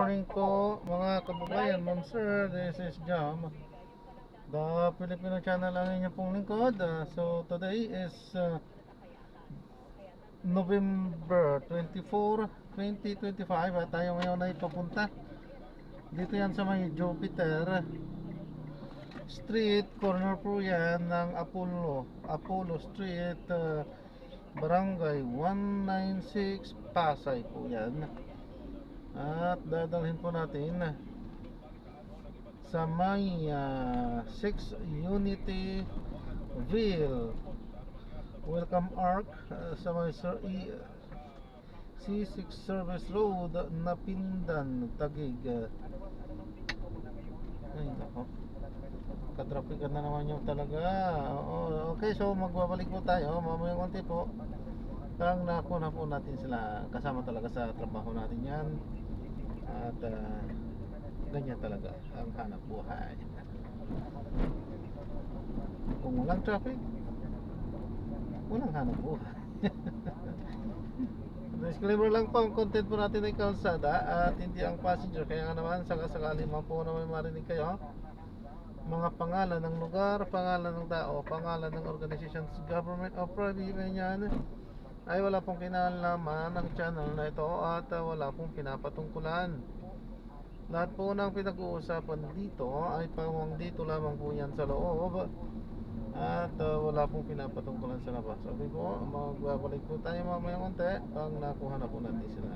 Morning po mga kababayan, ma'am sir, this is Jam, the Filipino channel ang inyong pong lingkod. So today is November 24, 2025 at tayo ngayon ay papunta dito yan sa may Jupiter Street, corner po yan ng Apollo Street, Barangay 196 Pasay po yan. At dadalhin po natin sa may 6 Unity Ville Welcome Arc, sa may C6 Service Road, Napindan, Taguig. Ay nako, katrapikan na naman yung talaga. Okay, so magbabalik po tayo mamaya konti po. Ang nakuha po natin sila, kasama talaga sa trabaho natin yan. At ganyan talaga ang hanap buhay. Kung walang traffic, walang hanap buhay. Disclaimer lang po, ang content po natin ay kalsada at hindi ang passenger. Kaya nga naman, sakasakali man po na may marinig kayo, mga pangalan ng lugar, pangalan ng tao, pangalan ng organizations, government o private, yan ay wala pong kinalaman ng channel na ito at wala pong pinapatungkulan. Lahat po ng pinag-uusapan dito ay pawang dito lamang po yan sa loob at wala pong pinapatungkulan sa labas. Sabi po, magbabalik po tayo mamaya konti pag nakuha na po natin sila.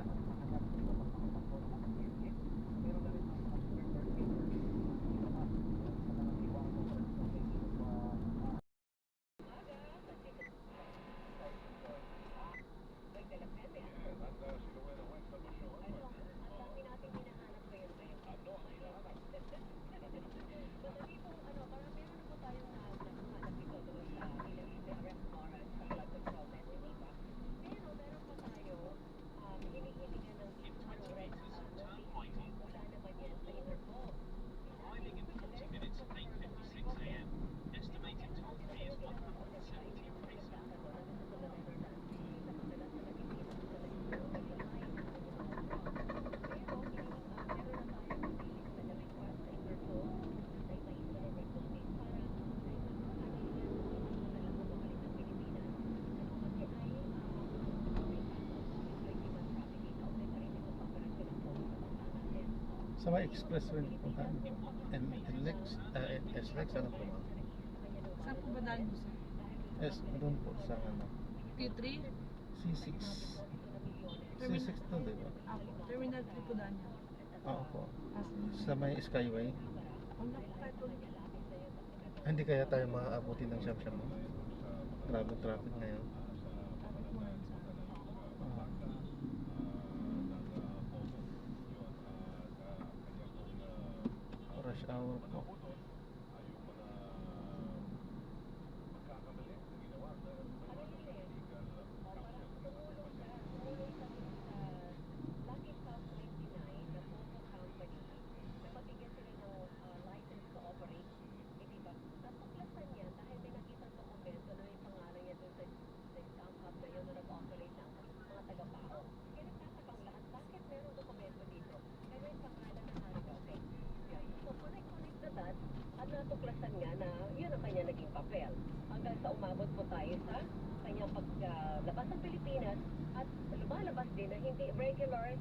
Sa may expressway po tayo. SLEX, ano po? Saan po ba dahil mo sir? Doon po sa ano? T3? C6. C6 to, di ba? Ako. Terminal 3 po dahil niya. Oo po. Sa may Skyway. Ang naku kahit ulit. Hindi kaya tayo maaabuti ng siyam-siyam mo? Grabe traffic ngayon. Tapos mo rin sa Rush hour po. Natuklasan nga na yun ang kanya naging papel. Hanggang sa umabot po tayo sa kanyang paglabas ng Pilipinas at lumalabas din na hindi regular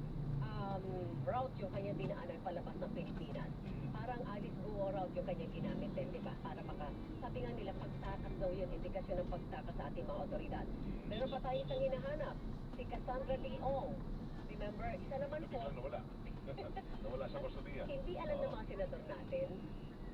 route yung kanyang dinaanan palabas ng Pilipinas. Parang Alice Guo route yung kanyang ginamit din, di ba? Para sabi nga nila, pagtakas daw yun, indikasyon ng pagtakas sa ating mga otoridad. Meron pa tayo isang hinahanap, si Cassandra Leong. Remember, isa naman po. Nawala sa Kosodia. Hindi alam ng mga senador natin.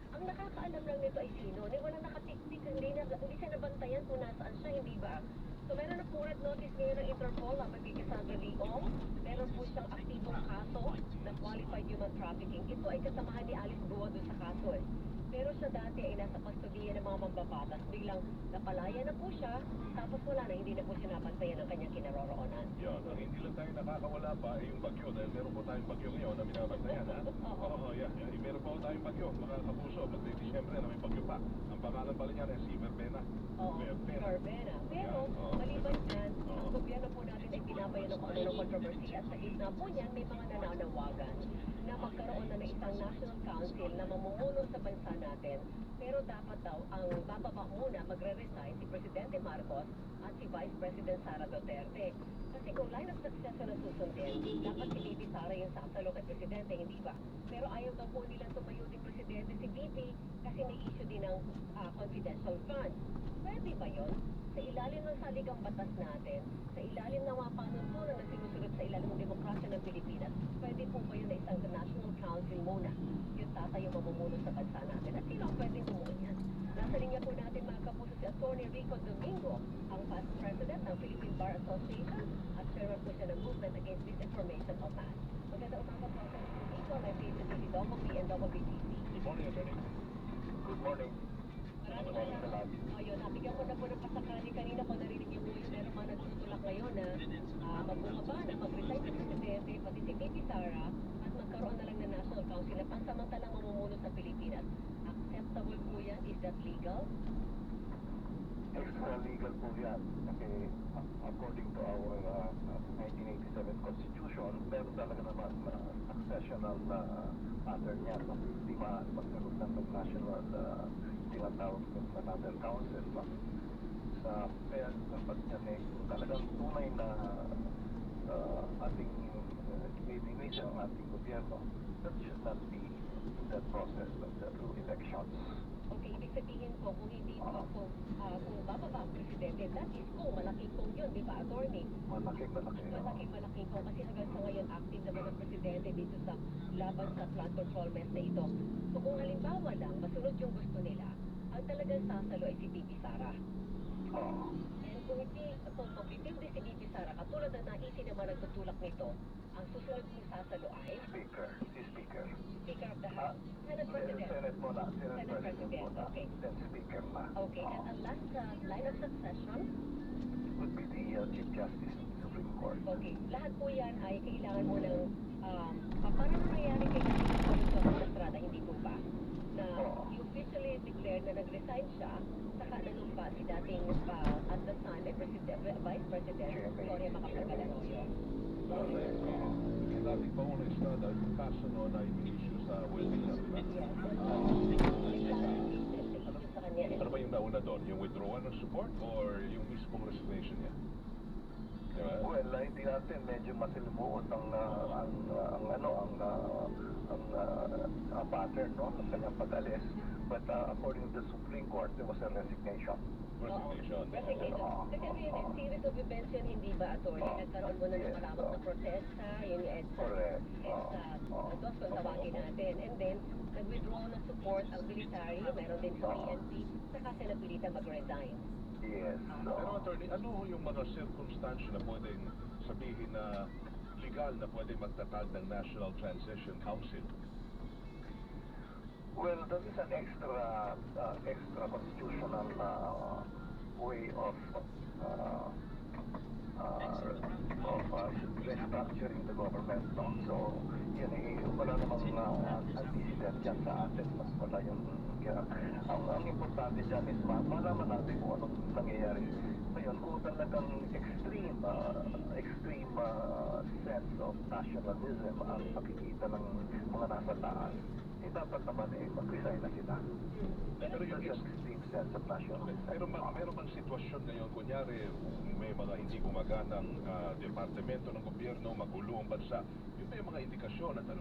Ang nakakaalam lang nito ay sino. Walang nakatiktik, hindi siya nabantayan kung nasaan siya, hindi ba? So meron na po red notice ngayon ng Interpol laban kay Cassandra Leong. Meron po siyang aktibong kaso ng qualified human trafficking. Ito ay kasamahan ni Alice Guo doon sa kaso eh. Pero siya dati ay nasa kustodiya ng mga mambabatas. Biglang napalaya na po siya, tapos wala na, hindi na po siya nabantayan ng kanyang kinaroroonan. Yan, ang hindi lang tayo nakakawala pa ay yung bagyo dahil meron po tayong bagyo ngayon na binabantayan ha. Oo, yan. Meron po tayong bagyo, mga kapuso, magdi-Disyembre na may bagyo pa. Ang pangalan pala niyan ay si Verbena. Oo, Verbena. Pero, maliban dyan, ang gobyerno po natin ay binabayan ng ano ng kontrobersiya at sa gitna po niyan may mga nananawagan ang National Council na mamumuno sa bansa natin. Pero dapat daw, ang bababa muna magre-resign si Presidente Marcos at si Vice President Sara Duterte. Kasi kung line of succession ang susundin, dapat si Bibi Sara yung sasalo kay Presidente, hindi ba? Pero ayaw daw po nilang tumayo si Presidente si Bibi kasi may issue din ng confidential funds. Pwede ba yun? Sa ilalim ng saligang batas natin, sa ilalim ng mga panuntunan na sinusunod sa ilalim ng demokrasya ng Pilipinas, pwede po ba yun na isang National Council muna? Yung tatay yung mamumuno sa bansa natin. At sino ang pwedeng tumuon yan? Nasa linya po natin mga kapuso si Atty. Rico Domingo, ang past president ng Philippine Bar Association at chairman po siya ng Movement Against Disinformation o PAS. Maganda umaga po sa Rico, may PCTV Double B and Double BTC. Good morning, Attorney. Good morning. Maraming salamat. Ayun, nabigyan ko na po ng pasakali kanina kung narinig niyo po yun. Meron mga nagtutulak ngayon na magbumaba na mag-resign si Presidente, pati si Bibi Sara, at magkaroon na lang ng National Council na pansamantalang mamumuno sa Pilipinas. Acceptable po yan? Is that legal? Extra legal po yan kasi according to our 1987 Constitution, meron talaga naman successional pattern yan. Hindi magkaroon ng national tinatawag ng national council. Kaya dapat yan kung talagang tunay na ating ibigay ang ating gobyerno, that should not be in that process of the through elections. Okay, ibig sabihin po, kung hindi po, kung bababa ang Presidente, that is kung malaking kung yun, di ba, Attorney? Malaki. Malaking kung kasi hanggang sa ngayon active naman ang Presidente dito sa laban sa flood control mess na ito. So kung halimbawa lang, masunod yung gusto nila, ang talagang sasalo ay si Bibi Sara. Oo. And kung magbibigay si Bibi Sara, katulad na naisi naman nagtutulak nito, ang susunod ng sasalo ay Speaker. Speaker of the House, Senate President. Senate muna. Senate President, okay. Then Speaker na. Okay, and ang last line of succession, Would be the Chief Justice of the Supreme Court. okay, lahat po yan ay kailangan mo ng, parang nangyayari kay Paulus Estrada, hindi po ba? Na you officially declared na nag-resign siya, saka nanumpa si dating, at the time, Vice President Gloria Macapagal-Arroyo. Yung dating Paolo Estrada, yung kaso noon ay may issue sa welfare, di ba? Issue sa kanya. Ano ba yung nauna doon? Yung withdrawal ng support or yung mismong resignation niya? Di ba? Well, hindi natin medyo masilimuot ang pattern no ng kanyang pag-alis. But according to the Supreme Court, there was a resignation. Resignation. Resignation. Kasi yun, yung series of events yun, hindi ba, Atty? Nagkaroon mo na ng malawak na protesta, yung EDSA, Correct. dos kung tawagin natin. And then, nag-withdraw ng support ang military, meron din sa PNP, saka sila pilitan mag-resign. Yes. Pero attorney, ano yung mga circumstansya na pwedeng sabihin na legal na pwedeng magtatag ng National Transition Council? Well, that is an extra constitutional way of restructuring the government. No? So, yun wala namang antecedent dyan sa atin. Mas wala yung ang importante dyan is malaman natin kung anong nangyayari. Ngayon, kung talagang extreme sense of nationalism ang makikita ng mga nasa taas, dapat naman mag-resign na sila. Pero yung extreme sense of nationalism. Meron bang sitwasyon ngayon, kunyari, may mga hindi gumaganang departamento ng gobyerno, magulo ang bansa, yung may mga indikasyon na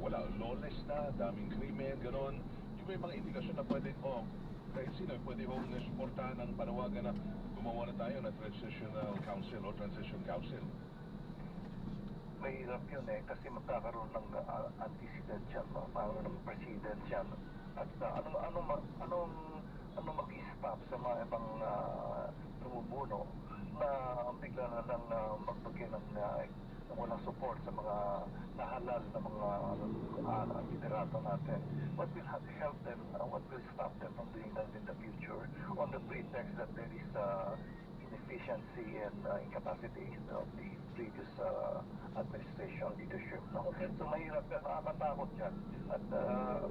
wala, lawless na, daming krimen, gano'n, yung may mga indikasyon na pwedeng, kahit sino, pwede hong suportahan ng panawagan na gumawa na tayo ng Transitional Council o Transition Council. Mahirap yun kasi magkakaroon ng antecedent yan, parang ng president yan. At ano mag-stop sa mga ibang tumubuno na bigla na lang magbigay ng walang support sa mga nahalal na mga liderato natin. What will help them, what will stop them from doing that in the future on the pretext that there is inefficiency and incapacity of the previous administration leadership. No? So mahirap yan, nakakatakot yan. At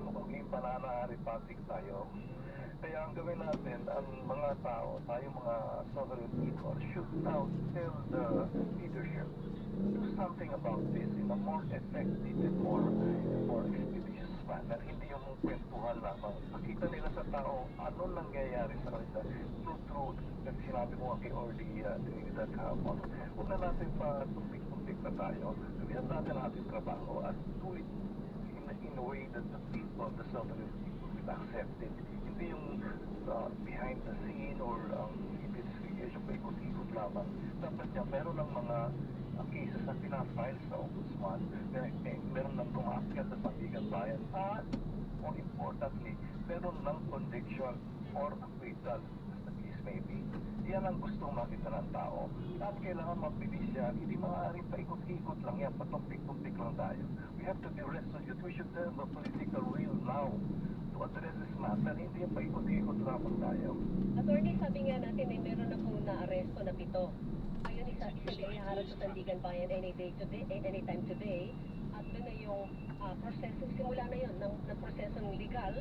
maging banana-republic tayo. Kaya ang gawin natin, ang mga tao, tayo mga sovereign people, should now tell the leadership do something about this in a more effective and more expeditious manner. Hindi yung kwentuhan lamang. Makita nila sa tao ano nangyayari sa kanila. True, kasi sinabi mo kay Orly Trinidad kahapon. Huwag na natin pa tumpik-tumpik na tayo. Gawin natin ang ating trabaho at do it in a way that the people, the Salvadoran people will accept it. Hindi yung behind the scene or investigation pa ikot-ikot lamang. Dapat niya, meron ng mga cases na pinafile sa ombudsman, meron ng kumaakyat sa Sandigan Bayan, at more importantly, meron ng conviction or acquittal, as the case may be. Yan ang gustong makita ng tao. At kailangan mabilis yan. Hindi maaaring paikot-ikot lang yan, patumpik-tumpik lang tayo. We have to be resolute. We should have a political will now to address this matter. Hindi yung paikot-ikot lamang tayo. Attorney, sabi nga natin ay meron na pong na-aresto na 7. Ayun, isa din iharap sa Sandigan Bayan anytime today. At doon na yung proseso, simula na yun ng prosesong legal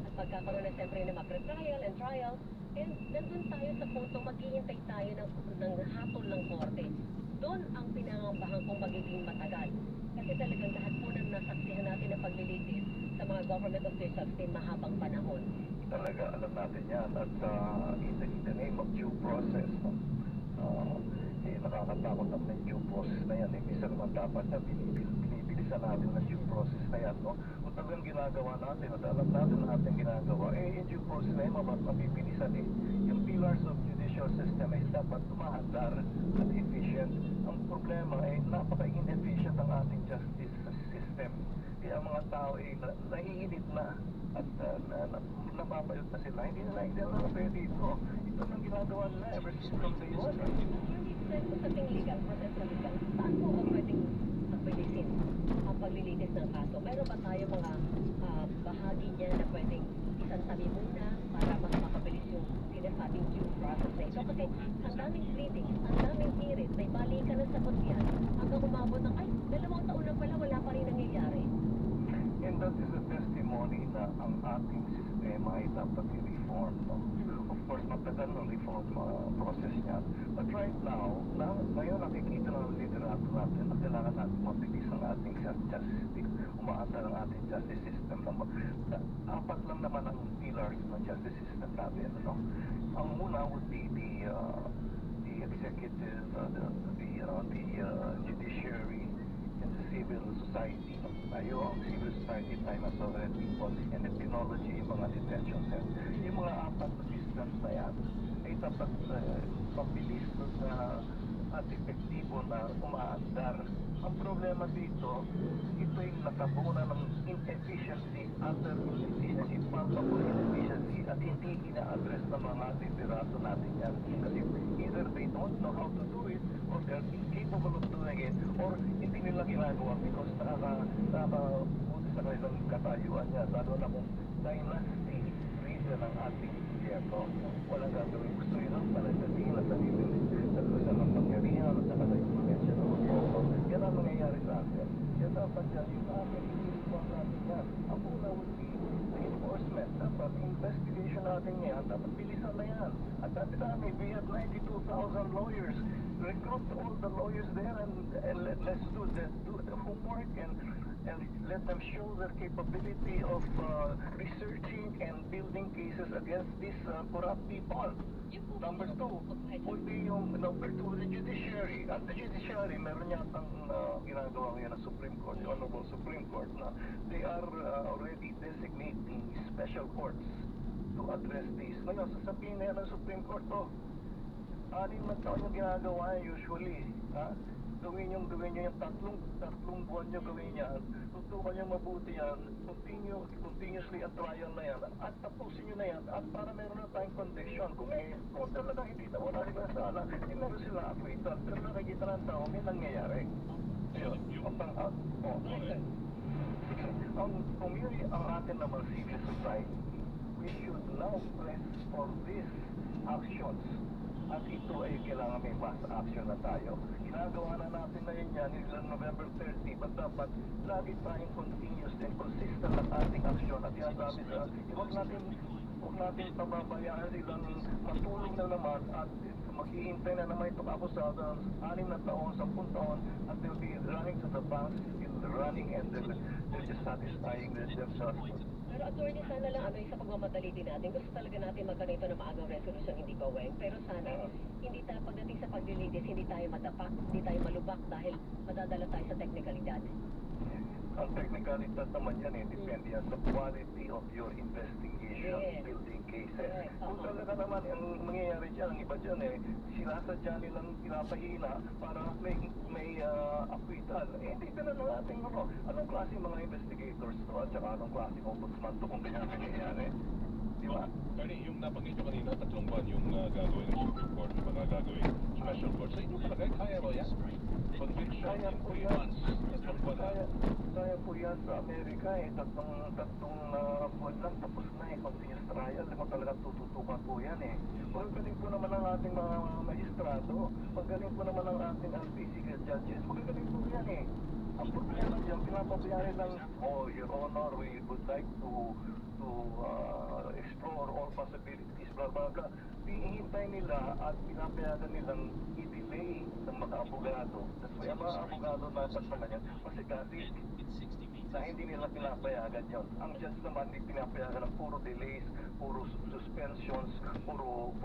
at pagkakaroon na siyempre na mag-trial and trial. And nandun tayo sa punto, maghihintay tayo ng hatol ng korte. Doon ang pinangambahan kong magiging matagal. Kasi talagang lahat po ng nasaksihan natin na paglilitis sa mga government officials ay mahabang panahon. Talaga, alam natin yan. At in the name of due process, nakakatakot naman yung due process na yan. Minsan naman dapat na binibilisan natin ng due process na yan. No? Kung talagang ginagawa natin, at alam natin natin ginagawa, yung due process na yan, mabibilisan eh. Yung pillars of judicial system ay dapat tumahandar at efficient. Ang problema ay napaka-inefficient ang ating justice system. Kaya ang mga tao ay nahihinit na at napapayot na sila. Hindi na pwede ito. Ito ang ginagawa nila ever since from day one. Usaping legal, process na legal, saan po ba pwedeng pagbilisin ang paglilitis ng kaso? Meron ba tayo mga bahagi niya na pwedeng isantabi muna para mas makabilis yung sinasabing due process na ito? Kasi ang daming pleadings, ang daming hearings, may balikan ng sagot yan hanggang umabot ng, 2 taon na pala, wala pa rin nangyayari. And that is a testimony na ang ating sistema ay dapat i-reform. No? Of course, matagal ng reform process niya. But right now, ngayon nakikita ng liderato natin na kailangan natin mabilis ang ating justice, umaandar ang ating justice system. 4 lang naman ang pillars ng justice system natin. No? Ang una would be the executive, the judiciary, and the civil society. Tayo ang civil society, tayo ang sovereign people, and the penology, yung mga detention centers. Yung mga 4 na systems na yan ay dapat mabilis na at epektibo na umaandar. Ang problema dito, ito ay nakabuo ng inefficiency, utter inefficiency, palpable inefficiency, at hindi ina-address ng mga liderato natin yan. Kasi either they don't know how to do it, or they're incapable of doing it, or hindi nila ginagawa because nakakabuti sa kanilang katayuan niya, lalo na kung dynasty reason ang ating gobyerno. Walang gagawin. Gusto yun ang panagdating na sa lusa ng pangyarihan at saka sa impluensya ng gobyerno. Yan ang nangyayari sa atin. Yan dapat yan yung ating iniligwang natin yan. Ang una would be the enforcement. Dapat investigation natin yan. Dapat bilisan na yan. At dami, we have 92,000 lawyers. Recruit all the lawyers there and let's do the homework and let them show their capability of researching and building cases against these corrupt people. Number 2 would be yung number 2, the judiciary. At the judiciary, meron yatang ginagawa ngayon ng Supreme Court, the Honorable Supreme Court, na they are already designating special courts to address this. Ngayon, sasabihin na yan ng Supreme Court, 6 na taon yung ginagawa usually. Gawin nyo yung tatlong buwan nyo gawin yan. Tutukan nyo mabuti yan. Continuously at trial na yan. At tapusin nyo na yan. At para meron na tayong conviction. Kung talaga hindi na wala sila sana, hindi meron sila acquittal. Pero nakikita ng tao, may nangyayari. Yun. Ang community, ang atin naman civil society, we should now press for these actions. At ito ay kailangan may mass action na tayo. Ginagawa na natin na yun yan ilang November 30, but dapat lagi tayong continuous and consistent at ating aksyon. At sinasabi huwag natin pababayaan silang matulong na naman at maghihintay na naman ito ako sa 6 na taon, 10 taon, and they'll be running to the banks, still running, and they're just satisfying themselves. Pero attorney, sana lang ano yung sa pagmamadali din natin. Gusto talaga natin magkaroon ito ng maagang resolution, hindi ba, Weng? Pero sana, hindi tayo pagdating sa paglilitis, hindi tayo madapa, hindi tayo malubak dahil madadala tayo sa technicalidad. Ang technicality naman yan depende yan sa quality of your investigation, Yes. building cases. Correct. Kung talaga naman ang mangyayari dyan, ang iba dyan sinasadya nilang pinapahina para may acquittal. Tignan na natin anong klase mga investigators to at saka anong klase ombudsman to kung ganyan nangyayari. Di ba? Attorney, yung nabanggit nyo kanina, 3 buwan yung gagawin ng Supreme Court, yung mga gagawin special court. Sa inyo talaga, kaya mo yan? Conviction Kaya in po 3 yan. months, 3 buwan na. Kaya po yan sa Amerika tatlong buwan lang tapos na continuous trial. Kung talaga tututukan po yan Magaling po naman ang ating mga magistrado. Magaling po naman ang ating physical judges. Magaling po yan Ang problema dyan, pinapabayari lang, Your Honor, we would like to explore all possibilities, blah, blah, blah. Hinihintay nila at pinapayagan nilang i-delay ng mga abogado. That's why ang mga abogado dapat pala yan, kasi dati na hindi nila pinapayagan yon. Ang judge naman hindi pinapayagan ng puro delays, puro suspensions, puro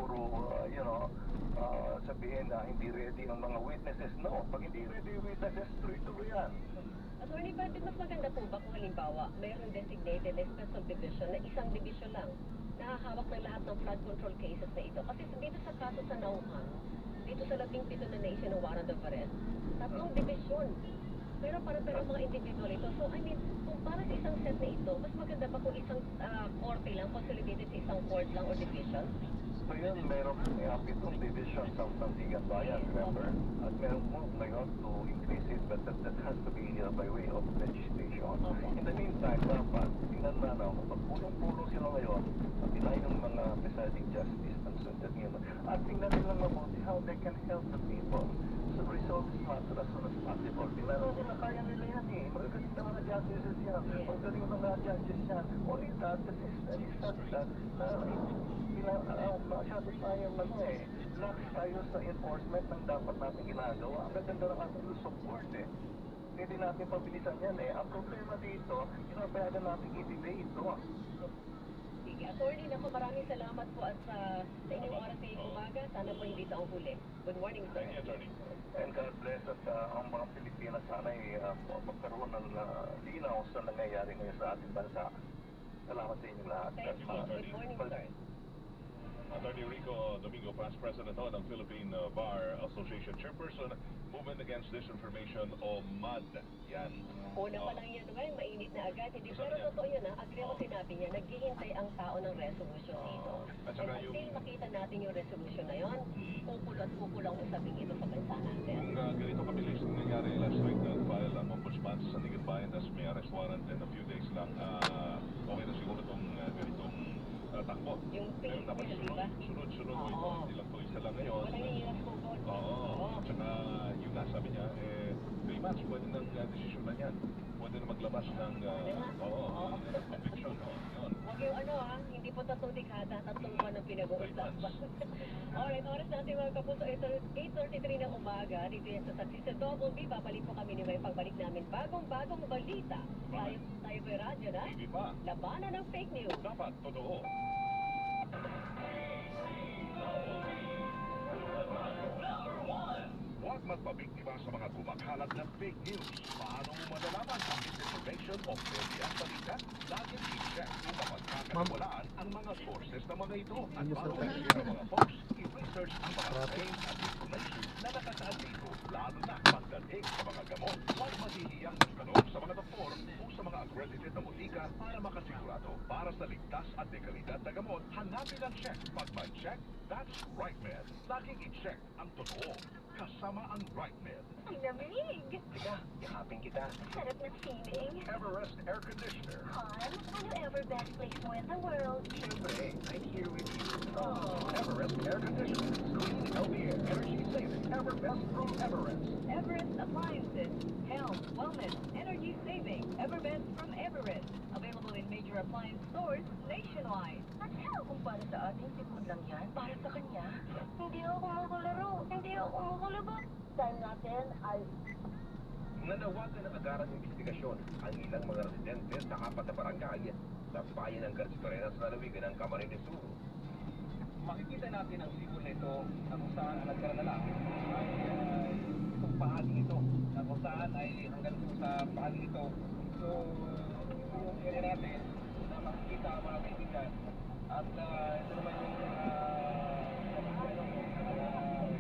sabihin na hindi ready ang mga witnesses. No, pag hindi ready yung witnesses, tuloy-tuloy yan. Attorney, bakit mas maganda po ba kung halimbawa mayroong designated na special division na isang division lang nakahawak ng lahat ng flood control cases na ito? Kasi dito sa kaso sa Nauhan, dito sa 17 na nation ng warrant of arrest, 3 division. Pero para mga individual ito. So, I mean, kung para sa isang set na ito, mas maganda ba kung isang korte lang, consolidated sa isang court lang or division? So yun, meron pitong division sa Sandigan Bayan, remember? At meron move ngayon to increase it, but that has to be by way of legislation. In the meantime, dapat, tingnan na kung pulong-pulong sila ngayon, pinay ng mga presiding justice ng sundan yun. At tingnan nilang mabuti how they can help the people. So resolve this matter as soon as possible. Tingnan nila kaya nila yan Magagaling na mga justices yan. Magagaling na mga judges yan. Only that, masyado tayong lax tayo sa enforcement ng dapat natin ginagawa. Ang ganda ng ating support Hindi natin pabilisan yan Ang problema dito, pinapayagan natin i-delay ito. Sige, attorney, naku, maraming salamat po at sa inyong oras ngayong umaga. Sana po hindi ito ang huli. Good morning, sir. Thank you, Attorney. And God bless at ang mga Pilipinas sana magkaroon ng linaw sa nangyayari ngayon sa ating bansa. Salamat sa inyong lahat. Thank you. Good morning, sir. Attorney Rico Domingo, past president ng Philippine Bar Association Chairperson, Movement Against Disinformation o MAD. Yan. Una pa lang yan, Weng, mainit na agad. Hindi, pero totoo yun agree ako sinabi niya, naghihintay ang tao ng resolution dito. At And saka until makita natin yung resolution na yun, kukul at kukul ang usaping ito sa bansa natin. Kung ganito kabilis ang nangyari last week na file ang ombudsman sa Sandigan Bayan, tas may arrest warrant in a few days lang, okay na siguro itong ganitong takbo. Yung Pero pink, dapat di ba? sunod-sunod mo ito. Oo. Hindi lang to isa lang ngayon. Walang hihiras kukul. Oo. Tsaka yung nasabi niya, 3 months, pwede nang desisyon na yan. Pwede na maglabas ng conviction. Yun. Huwag yung hindi po 3 dekada, 3 buwan ang pinag-uusapan. Alright, oras natin mga kapuso. Ito, 8:33 ng umaga. Dito yan sa Taxi sa Double B. Babalik po kami ni May pagbalik namin. Bagong balita. Tayo po radyo na. Hindi pa. Labanan ng fake news. Dapat totoo. Huwag magpabiktima sa mga kumakalat ng fake news. Paano mo malalaman ang misinformation o pwede ang balita? Laging i-check kung mapagkakatiwalaan ang mga sources ng mga ito. At bago i-share ang mga posts, i-research ang mga claims at information na nakasaad dito, lalo na pagdating sa mga gamot. Huwag mahihiyang magtanong sa mga doktor o sa mga accredited na butika para makasigurado. Para sa ligtas at dekalidad na gamot, hanapin ang check. Pag may check, that's right med. Laging i-check ang totoo. Kasama ang right med. Ang lamig! Teka, yakapin kita. Sarap ng feeling. Everest Air Conditioner. Han, ano ever best place mo in the world? Siyempre, right here with you. Everest Air Conditioner. Clean, healthy air, energy saving. Everbest from Everest. Everest Appliances. Health, wellness, energy saving. Everbest from Everest. Available in major appliance stores nationwide. At Kung para sa ating sipon lang yan, para sa kanya, Hindi ako makalaro. Hindi ako makalabas. Time natin ay Nanawagan ng agarang investigasyon ang ilang mga residente sa apat na barangay sa bayan ng Garcitorenas sa lalawigan ng Camarines Sur. Makikita natin ang sipon na ito na kung saan ang nagkaradala ay itong bahagi ito na kung saan ay hanggang sa bahagi ito. So, yung area natin na makikita ang mga kaibigan at ito naman yung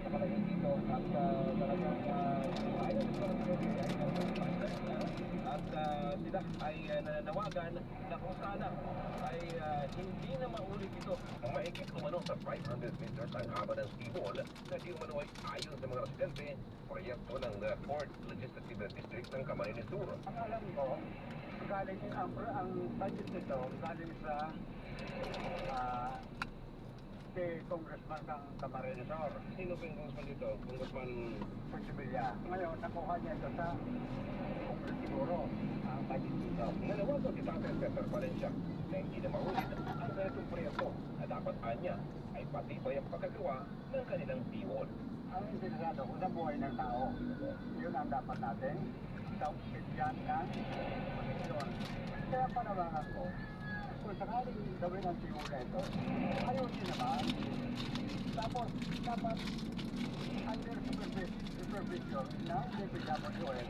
sa palagay dito at talagang ayun at sila ay nananawagan na kung sana ay hindi na maulit ito. Ang maigit umano sa 500 meters ang haba ng seawall na di umano ay ayon sa mga residente, proyekto ng 4th Legislative District ng Camarines Sur. Ang alam ko, galing ang budget nito, galing sa si Congressman ng Camarines Sur, Sino ba yung congressman dito? Congressman Portibilla. Ngayon, nakuha niya ito sa Congress siguro, ang budget dito. nanawagan si Tatay Cesar Valencia na hindi na maulit ang ganitong proyekto na dapat anya ay patibay ang pagkagawa ng kanilang seawall. Ang interesado kung sa buhay ng tao, yun ang dapat natin kaupsityan ng komisyon. Kaya panawagan ko, kung sakaling gawin ang siguro ito, ayusin naman. Tapos, dapat under supervision ng DPWS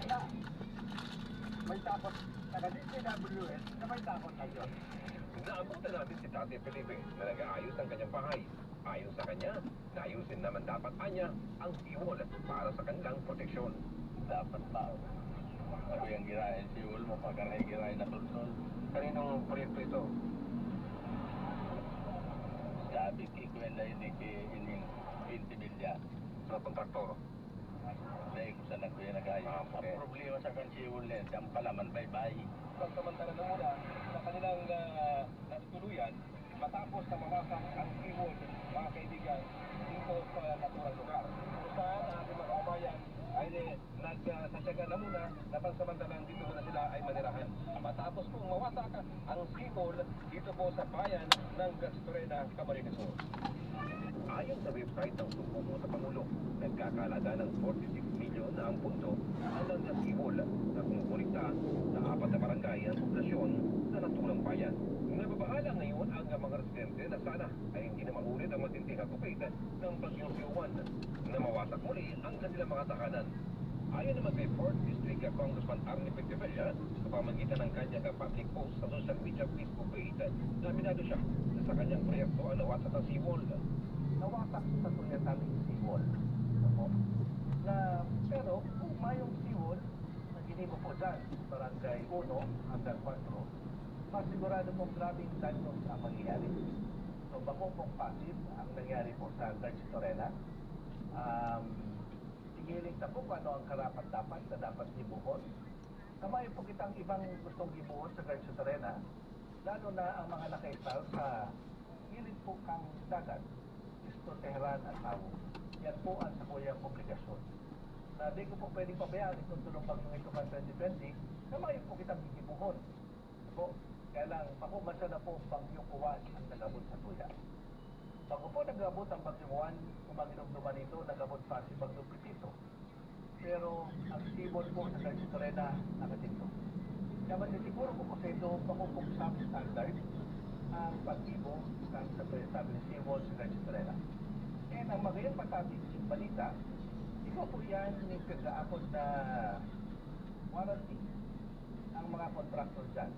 na may takot, taga-DPWS na may takot na yun. Naabutan natin si Tate Felipe na nag-aayos ang kanyang bahay. Ayon sa kanya, naayusin naman dapat anya ang seawall para sa kanilang proteksyon. Dapat ba? Ano yung girahin si Ulmo pagka girahin na tulsun? Kaninong proyekto ito? Sabi ki Kwela ini ki ining 20 milya. Sa kontraktor? Dahil kung saan ako yung nag-ayos. Okay. Ang problema sa kansiwol net, ang palaman bye-bye. Pagsamantala na muna sa kanilang natutuluyan matapos na mawasak ang seawall, mga kaibigan, dito sa naturang lugar. Kung saan ang ating mga kabayan ay nagsasyaga na muna na pansamantalang dito muna sila ay manirahan. Matapos pong mawasak ang seawall dito po sa bayan ng Garcitorena, Camarines Sur. Ayon sa website ng Sumbungo sa Pangulo, nagkakalaga ng 46 milyon na ang pundo ang ng seawall na kumukulikta sa apat na barangay ng populasyon sa naturang bayan. Nababahala ngayon ang mga residente na sana ay hindi na maulit ang matinding hagupit ng bagyong Siuwan na mawasak muli ang kanilang mga tahanan. Ayon naman kay 4th District Congressman Arnie Petevella sa pamagitan ng kanyang public post sa social media Facebook page na aminado siya na sa kanyang proyekto ang nawasak ang seawall. Nawasak sa tulyataling seawall. Na, pero kung mayong seawall na ginimo po dyan, barangay 1 hanggang 4, masigurado pong grabing danos ang mangyayari. So, bako pong passive ang nangyari po sa Garcitorena. Igiling na po kung ano ang karapat-dapat na dapat ibuhon. Kamayo po kitang ibang gustong ibuhon sa Garcitorena, lalo na ang mga nakaisal sa gilid po kang dagat, istoteheran at tao. Yan po ang sa kuyang obligasyon. Na di ko po pwedeng pabayaan itong tulong bagyong ito ka 2020, kamayo po kitang ibuhon. Po, kaya lang, pakumansa na po bagyong uwan ang nagabot sa tuya. Bago po nagabot ang bagyong uwan, kumaginumduman ito, nagabot pa si bagyong Pitito. Pero ang seawall po sa Garcitorena nakatinto. Kaya masisiguro ko po sa ito, pakupong substandard ang pag-ibo ng sabi ng seawall sa Garcitorena. And ang magayang patating balita, ikaw po yan yung pagkaakot na warranty ang mga contractor dyan.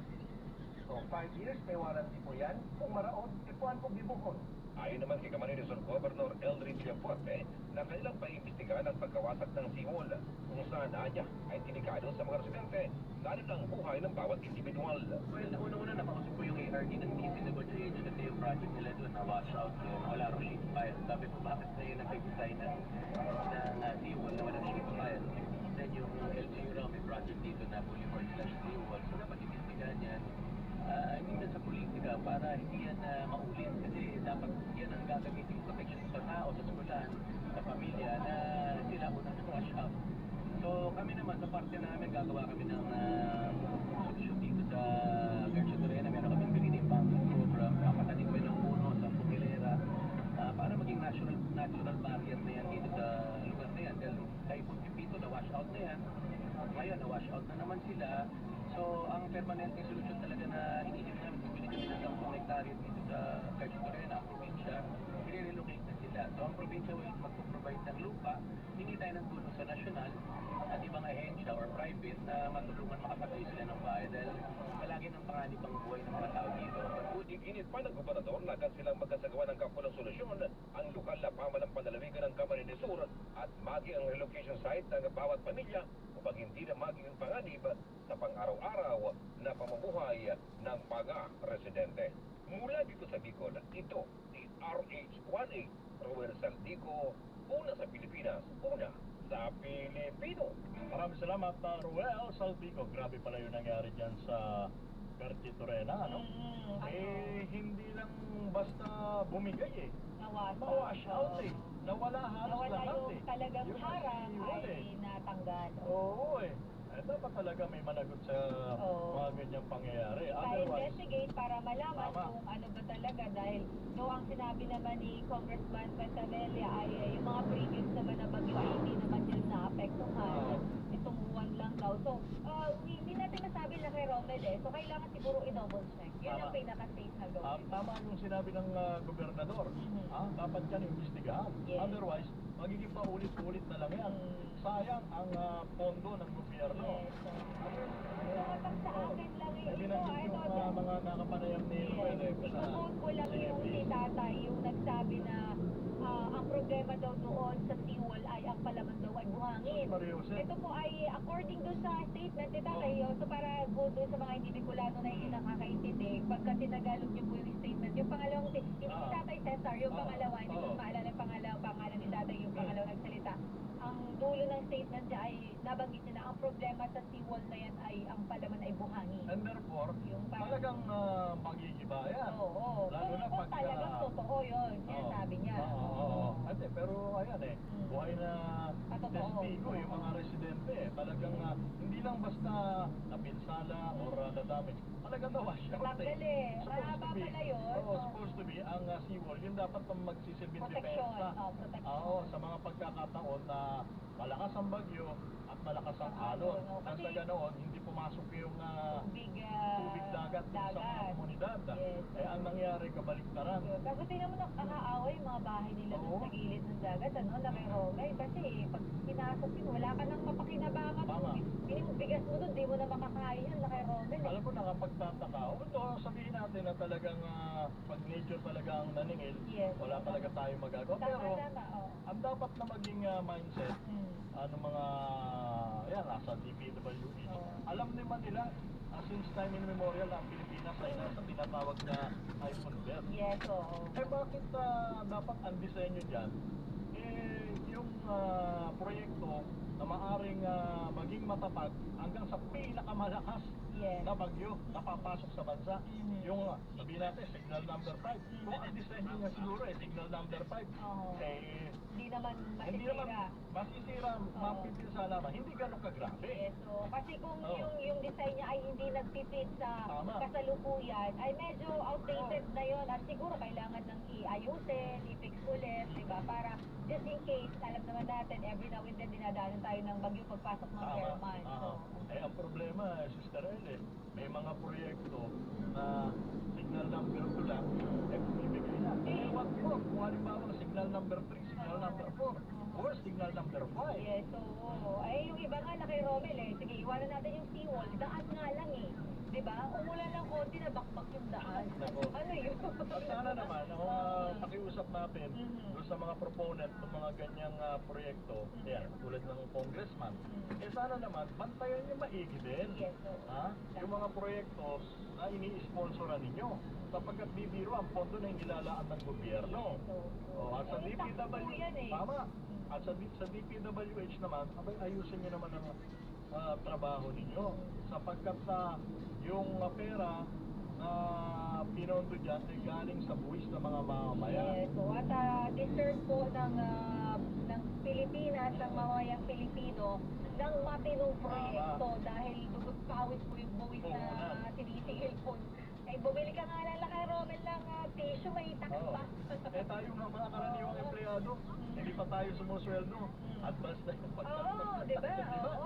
So, 5 years may warranty po yan. Kung maraon, ipuan po bibuhon. Ayon naman kay Camarines Sur Governor Elry Villafuerte na kanilang paimbestigahan ang pagkawasak ng seawall kung saan anya ay delikado sa mga residente, lalo ng buhay ng bawat individual. Well, una-una nakausap ko yung ARD ng DPWH kasi yung project nila doon na wash out yung wala relief file. Sabi ko, bakit kayo nag-design ng seawall na walang relief file? Then yung LGU raw may project dito na boulevard/seawall. So dapat investigahan yan. Hindi na sa politika para hindi yan maulit kasi dapat yan ang gagamitin yung protection sa tao, sa seguridad, sa pamilya na sila unang wash out. So kami naman sa parte namin gagawa kami ng solusyon dito sa Garcitorena. Meron kaming bininimbang program, kapatan permanente solusyon talaga na inisip namin. Bumili kami ng 10 hektarya dito sa Cagayan, ang probinsya, i-relocate na sila. So ang probinsya will magpo-provide ng lupa, hindi tayo ng tulong sa nasyonal at ibang ahensya or private na matulungan makapatuloy sila ng bahay dahil palagi ng panganib ang buhay ng mga tao dito. Iginit pa ng gobernador na agad silang magkasagawa ng kapulang solusyon ang lokal na pamalang panlalawigan ng Camarines Sur at maging ang relocation site ng bawat pamilya upang hindi na maging panganib sa pang-araw-araw na pamumuhay ng mga residente. Mula dito sa Bicol, ito si RH18 Roel Saldico, una sa Pilipinas, una sa Pilipino. Maraming salamat, Ruel Saldico. Grabe pala yung nangyari dyan sa Carti Torena, no? Hindi lang basta bumigay eh. Mawash out eh. Nawala halos Nawala lahat yung eh. talagang Yung harang nasiwan ay eh. natanggal. Oo eh. Dapat talaga may managot sa Oo. mga ganyang pangyayari. Pa-investigate para malaman Tama. kung ano ba talaga dahil ang sinabi naman ni Congressman Pantavella ay yung mga previous naman na bagyo ay hindi naman sila naapektuhan. Oo. Itong one lang daw. So, hindi natin masabi lang kay Romel eh. So, kailangan siguro i-double check. Yun ang Tama. pinaka-safe na gawin. Tama yung sinabi ng gobernador. Mhm. Dapat yan imbestigahan. Yes. Otherwise, magiging paulit-ulit na lang yan. Sayang ang pondo ng gobyerno. Yes. Pag sa akin lang eh. Binanggit yung mga nakapanayam ni Ruel eh. I-quote ko lang yung si tatay, yung nagsabi na ang problema daw doon sa seawall ay ang palaman daw ay buhangin. Mariose. Ito po ay according doon sa statement ni tatay, so para go doon sa mga hindi Bicolano na hindi nakakaintindi, pagka tinagalog niyo po yung statement, yung pangalawang, hindi si tatay Cesar, yung pangalawa, hindi ko maalala yung pangalan ni tatay, yung pangalawa nagsalita. Ang dulo ng statement niya ay nabanggit niya na ang problema sa seawall na yan ay ang palaman ay buhangin. And therefore, Yung parang- talagang magigiba yan. Oo. Lalo na Kung pagka- talagang totoo yun, sinasabi niya. Oo. Ate, pero ayan eh, buhay na Totoo. testigo yung mga residente. Talagang hindi lang basta napinsala or na-damage. Talagang na-wash out Tanggal eh. Supposed Mahaba to be. pala yun. Oo, supposed to be ang seawall. Yun dapat ang magsisilbing Protection. depensa. Protection. Oo, sa mga pagkakataon na malakas ang bagyo at malakas ang alon. Oo, Nang kasi- sa ganoon, hindi pumasok yung tubig dagat dun sa mga komunidad. Yes. Ang nangyari, kabaliktaran. Kasi tingnan mo nakakaaway yung mga bahay nila Oo. doon sa gilid ng dagat, na kay Romel. Kasi pag pinasok yun, wala ka nang mapakinabangan. Tama. Piling bigas mo doon, di mo na makakain yan, na kay Romel. Alam ko, nakapagtataka. Although, sabihin natin na talagang pag nature talaga ang naningil, Yes. wala talaga tayong magagawa. Pero, Tama, oo. ang dapat na maging mindset, mga, yan, nasa DPWH, Oo. alam naman nila, since time immemorial, ang Pilipinas ay nasa tinatawag na iPhone belt. Yes, oo. Bakit dapat ang disenyo dyan? Yung proyekto na maaring maging matatag hanggang sa pinakamalakas Yes. na bagyo na papasok sa bansa. Mhm. Yung sabihin natin, signal number 5. Kung ang disenyo niya siguro signal number 5, Oo. Hindi naman hindi naman masisira. masisira, mapipilsa naman. Hindi ganun kagrabe. Yes, so kasi kung Oo. yung design niya ay hindi nagpipit sa Tama. kasalukuyan, ay medyo outdated na yon at siguro kailangan nang i-ayusin, i-fix ulit, di ba? Para just in case, alam naman natin, every now and then dinadaanan tayo ng bagyo pagpasok ng Fairmont. So, Ang problema, Sister Ele, may mga proyekto na signal number 2 lang, bumibigay na. What for? Kung halimbawa signal number 3, signal number 4, or signal number 5. yes, so, ay yung iba nga na kay Romel eh, sige, iwanan natin yung seawall, daan nga lang eh. Di ba? Umulan ng konti na bakbak yung daan. Nako. Ano yun? At sana naman, ang pakiusap natin doon sa mga proponent ng mga ganyang proyekto, yan, tulad ng congressman, sana naman, bantayan niyo maigi din. Yes, so, Yung mga proyekto na ini-sponsoran ninyo. Sapagkat bibiro ang pondo na inilalaan ng gobyerno. At sa DPWH, tama. At sa DPWH naman, ayusin niyo naman ang trabaho ninyo. Sapagkat yung pera na pinondo dyan ay galing sa buwis ng mga mamamayan. Yes, so at deserve po ng Pilipinas, ng mamayang Pilipino, ng matinong proyekto dahil dugot pawis po yung buwis na sinisigil po. Ay bumili ka nga lang kay Romel ng tissue, may tax Oo. pa. Eh tayo nga mga karaniwang empleyado, hindi pa tayo sumusweldo. Advance na yung Oo, di ba? Oo,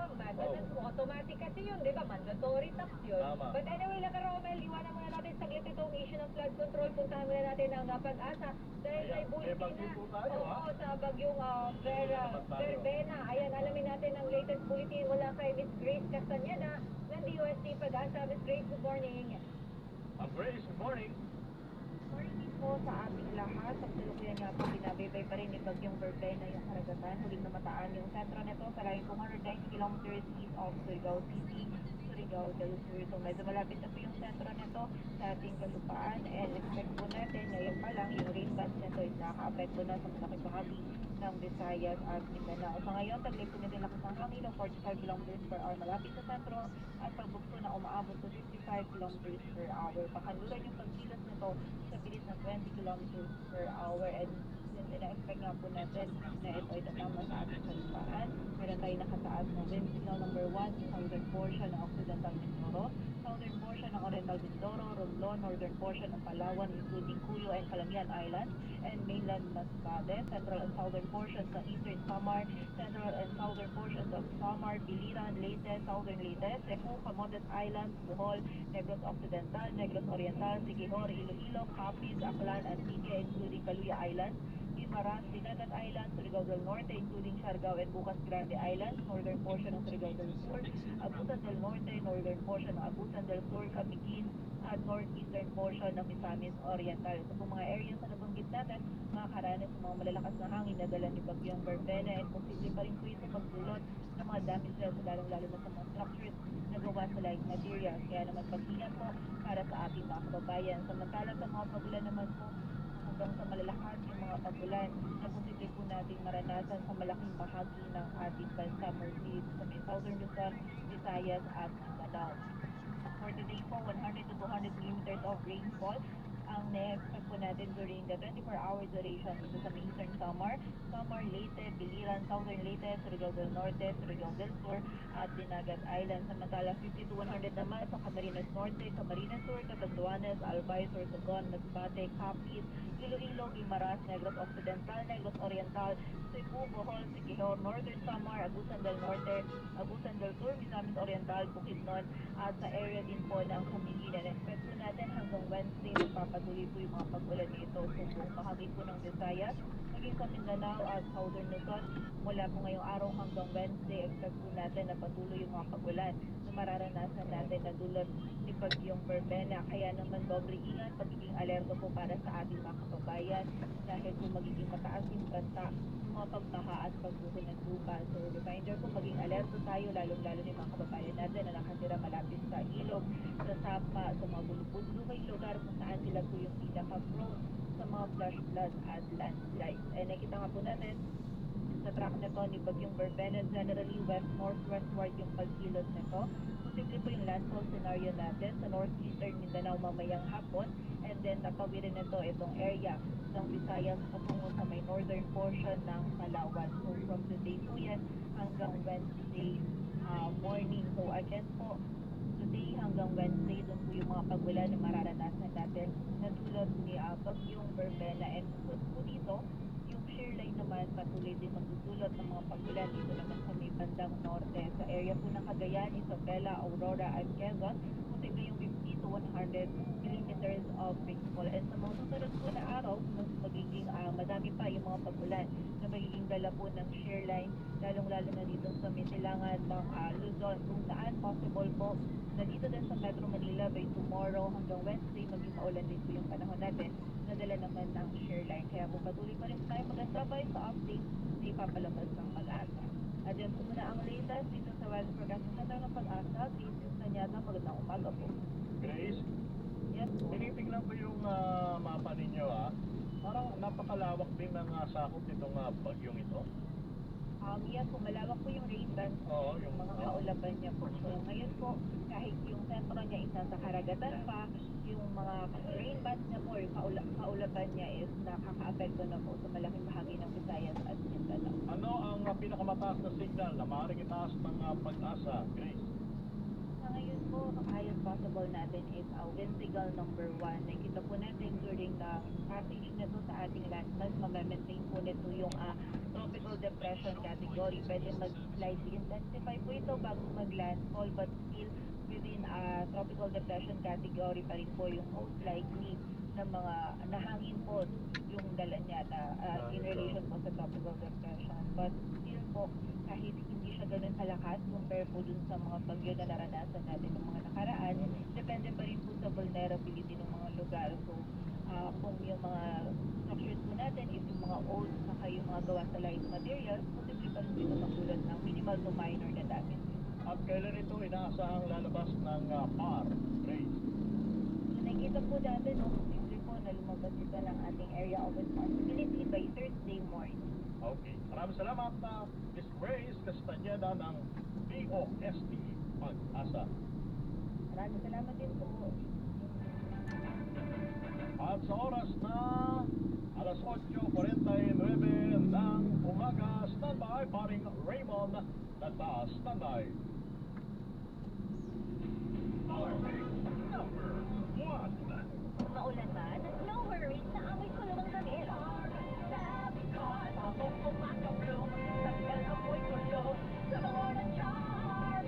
automatic kasi yun, di ba? Mandatory tax yun. Tama. But anyway, Laka Romel, iwanan muna natin saglit itong issue ng flood control. Puntahan muna natin ang Pag-asa. Dahil may Ayan, bulletin may bagyo na. po tayo, Oo, ha? sa bagyong Verbena. Ayan, alamin natin ang latest bulletin mula kay Miss Grace Castañeda ng DOST Pag-asa. Miss Grace, good morning. Grace, good morning. Morning po sa ating lahat. Sa kasalukuyan nga po, binabaybay pa rin ni Bagyong Verbena yung karagatan. Huling namataan yung sentro nito sa layong 290 kilometers east of Surigao City, Surigao del Sur. So medyo malapit na po yung sentro nito sa ating kalupaan. And expect po natin, ngayon pa lang, yung rain bands nito is nakaka-apekto na sa malaking bahagi ng Visayas at Mindanao. So ngayon, taglay po nito lakas ng hangin ng 45 kilometers per hour malapit sa sentro at pagbukso na umaabot sa 55 kilometers per hour. Pakanluran yung pagkilos nito sa bilis ng 20 kilometers per hour. And since ina-expect nga po natin na ito ay tatama sa ating kalupaan, meron tayo nakataas ng wind signal number 1 sa southern portion ng Occidental Mindoro, southern portion ng Oriental Mindoro, Romblon, northern portion ng Palawan including Cuyo and Calamian Islands, and mainland Masbate, central and southern portions ng Eastern Samar, central and southern portions of Samar, Biliran, Leyte, southern Leyte, Cebu, Camotes Islands, Bohol, Negros Occidental, Negros Oriental, Siquijor, Iloilo, Capiz, Aklan, Antigua including Caluya Islands, Guimaras, Dinagat Islands, Surigao del Norte including Siargao and Bucas Grande Islands, northern portion ng Surigao del Sur, Agusan del Norte, northern portion ng Agusan del Sur, Camiguin, at northeastern portion ng Misamis Oriental. So kung mga areas na nabanggit natin, makakaranas ng mga malalakas na hangin na dala ni Bagyong Verbena, and posible pa rin po ito magdulot ng mga damage sa lalong-lalo na sa mga structures na gawa sa light materials. Kaya naman pag-ingat po para sa ating mga kababayan. Samantala sa mga pagulan naman po, hanggang sa malalakas yung mga pagulan na posible po nating maranasan sa malaking bahagi ng ating bansa, mostly sa may southern Luzon, Visayas at Mindanao. For today po, 100 to 200 millimeters of rainfall ang na-expect po natin during the 24-hour duration dito sa Eastern Samar, Leyte, Biliran, Southern Leyte, Surigao del Norte, Surigao del Sur, at Dinagat Island. Samantala, 50 to 100 naman sa Camarines Norte, Camarines Sur, Catanduanes, Albay, Sorsogon, Masbate, Capiz, Iloilo, Guimaras, Negros Occidental, Negros Oriental, Cebu, Bohol, Siquijor, Northern Samar, Agusan del Norte, Agusan del Sur, Misamis Oriental, Bukidnon, at sa area din po ng Camiguin. Expect po natin hanggang Wednesday magpapatuloy po yung mga pag-ulan dito. So buong bahagi po ng Visayas, maging sa Mindanao at Southern Luzon, mula po ngayong araw hanggang Wednesday, expect po natin na patuloy yung mga pag-ulan na mararanasan natin na dulot ni Bagyong Verbena. Kaya naman doble ingat, pagiging alerto po para sa ating mga kababayan dahil po magiging mataas yung banta ng mga pagbaha at pagbuho ng lupa. So reminder po, maging alerto tayo, lalong-lalo ng mga kababayan natin na nakatira malapit sa ilog, sa sapa, sa mga bulubuluhay lugar kung saan sila po yung pinaka-prone sa mga flash floods at landslides. And nakita nga po natin sa track nito ni Bagyong Verbena, generally west-northwestward yung pagkilos nito. Posible po yung landfall scenario natin sa northeastern Mindanao mamayang hapon, and then natawirin nito itong area ng Visayas patungo sa may northern portion ng Palawan. So from today po yan hanggang Wednesday morning. So again po, today hanggang Wednesday, doon po yung mga pagulan na mararanasan natin na dulot ni Bagyong Verbena. And bukod po dito, yung shear line naman patuloy din magdudulot ng mga pagulan dito naman sa may bandang norte. Sa area po ng Cagayan, Isabela, Aurora, at Quezon, posible yung 50 to 100 millimeters of rainfall. And sa mga susunod po na araw, mas magiging madami pa yung mga pagulan na magiging dala po ng shear line, lalong-lalo na dito sa may silangan ng Luzon, kung saan possible po na dito din sa Metro Manila by tomorrow hanggang Wednesday maging maulan din po yung panahon natin na dala naman ng shear line. Kaya po patuloy pa rin tayo mag-asabay sa update na ipapalabas ng Pag-asa. At yan po muna ang latest dito sa Weather Forecasting Center ng Pag-asa. This is Tanyata, magandang umaga po. Grace, Yes po. tinitignan ko yung mapa ninyo, parang napakalawak din ng sakop nitong bagyong ito. Yes po, malawak po yung rain band, Oo, yung mga kaulaban niya po. So ngayon po, kahit yung sentro niya is nasa karagatan pa, yung mga rain band niya po, yung kaulaban niya is nakaka-apekto na po sa malaking bahagi ng Visayas at Mindanao. Ano ang pinakamataas na signal na maaaring itaas ng Pag-asa, Grace? Sa ngayon po, ayon pa possible natin is Windigal number 1. Nakita po natin during the passage nito sa ating landmass, mag-maintain po nito yung tropical depression category. Pwede mag-slightly intensify po ito bago mag-landfall, but still within tropical depression category pa rin po yung most likely ng mga nahangin po yung dala niya in relation po sa tropical depression. But still po, kahit hindi siya ganun kalakas compare po dun sa mga bagyo na naranasan natin ng mga nakaraan, depende pa rin po sa vulnerability ng mga lugar. So, kung yung mga structures po natin, if yung mga old, saka yung mga gawa sa light materials, posible pa rin dito magdulot ng minimal to minor na damage. At kailan ito inaasahang lalabas ng PAR, Grace? So, nakikita po natin, posible po na lumabas ito ng ating area of responsibility by Thursday morning. Okay. Maraming salamat na Miss Grace Castañeda ng DOST Pag-asa. Maraming salamat din po. At sa oras na alas 8:49 ng umaga, standby, paring Raymond Nagtaas, standby. Number 1. Maulan man, no worries, naamoy ko lang ang damit.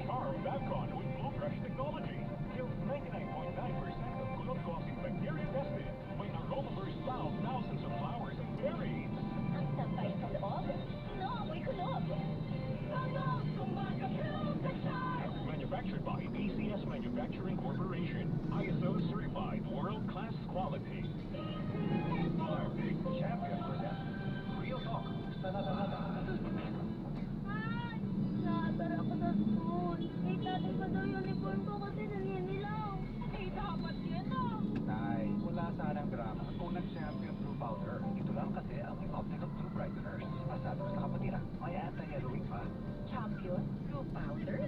Charm Babcon with Blue Fresh technology. Kills 99.9% of kulot-causing bacteria tested. May aroma burst out thousands of flowers and berries. Ang sampay sa loob, naamoy ko loob. Manufactured by ACS Manufacturing Corporation. ISO certified world-class quality. Champion presents Real Talk. Ay, nakatara ako sa school. Eh, dati pa daw yung uniform ko kasi naninilaw. Eh, dapat yun ah. Nay, wala sanang drama kung nag-champion blue powder. Ito lang kasi ang optical blue brighteners. Pasado sa kapatira. May anti-yellowing pa. Champion? Blue powder?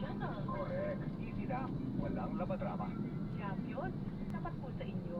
Yan ah. Correct. Easy lang. Walang labadrama. Champion? Dapat po sa inyo.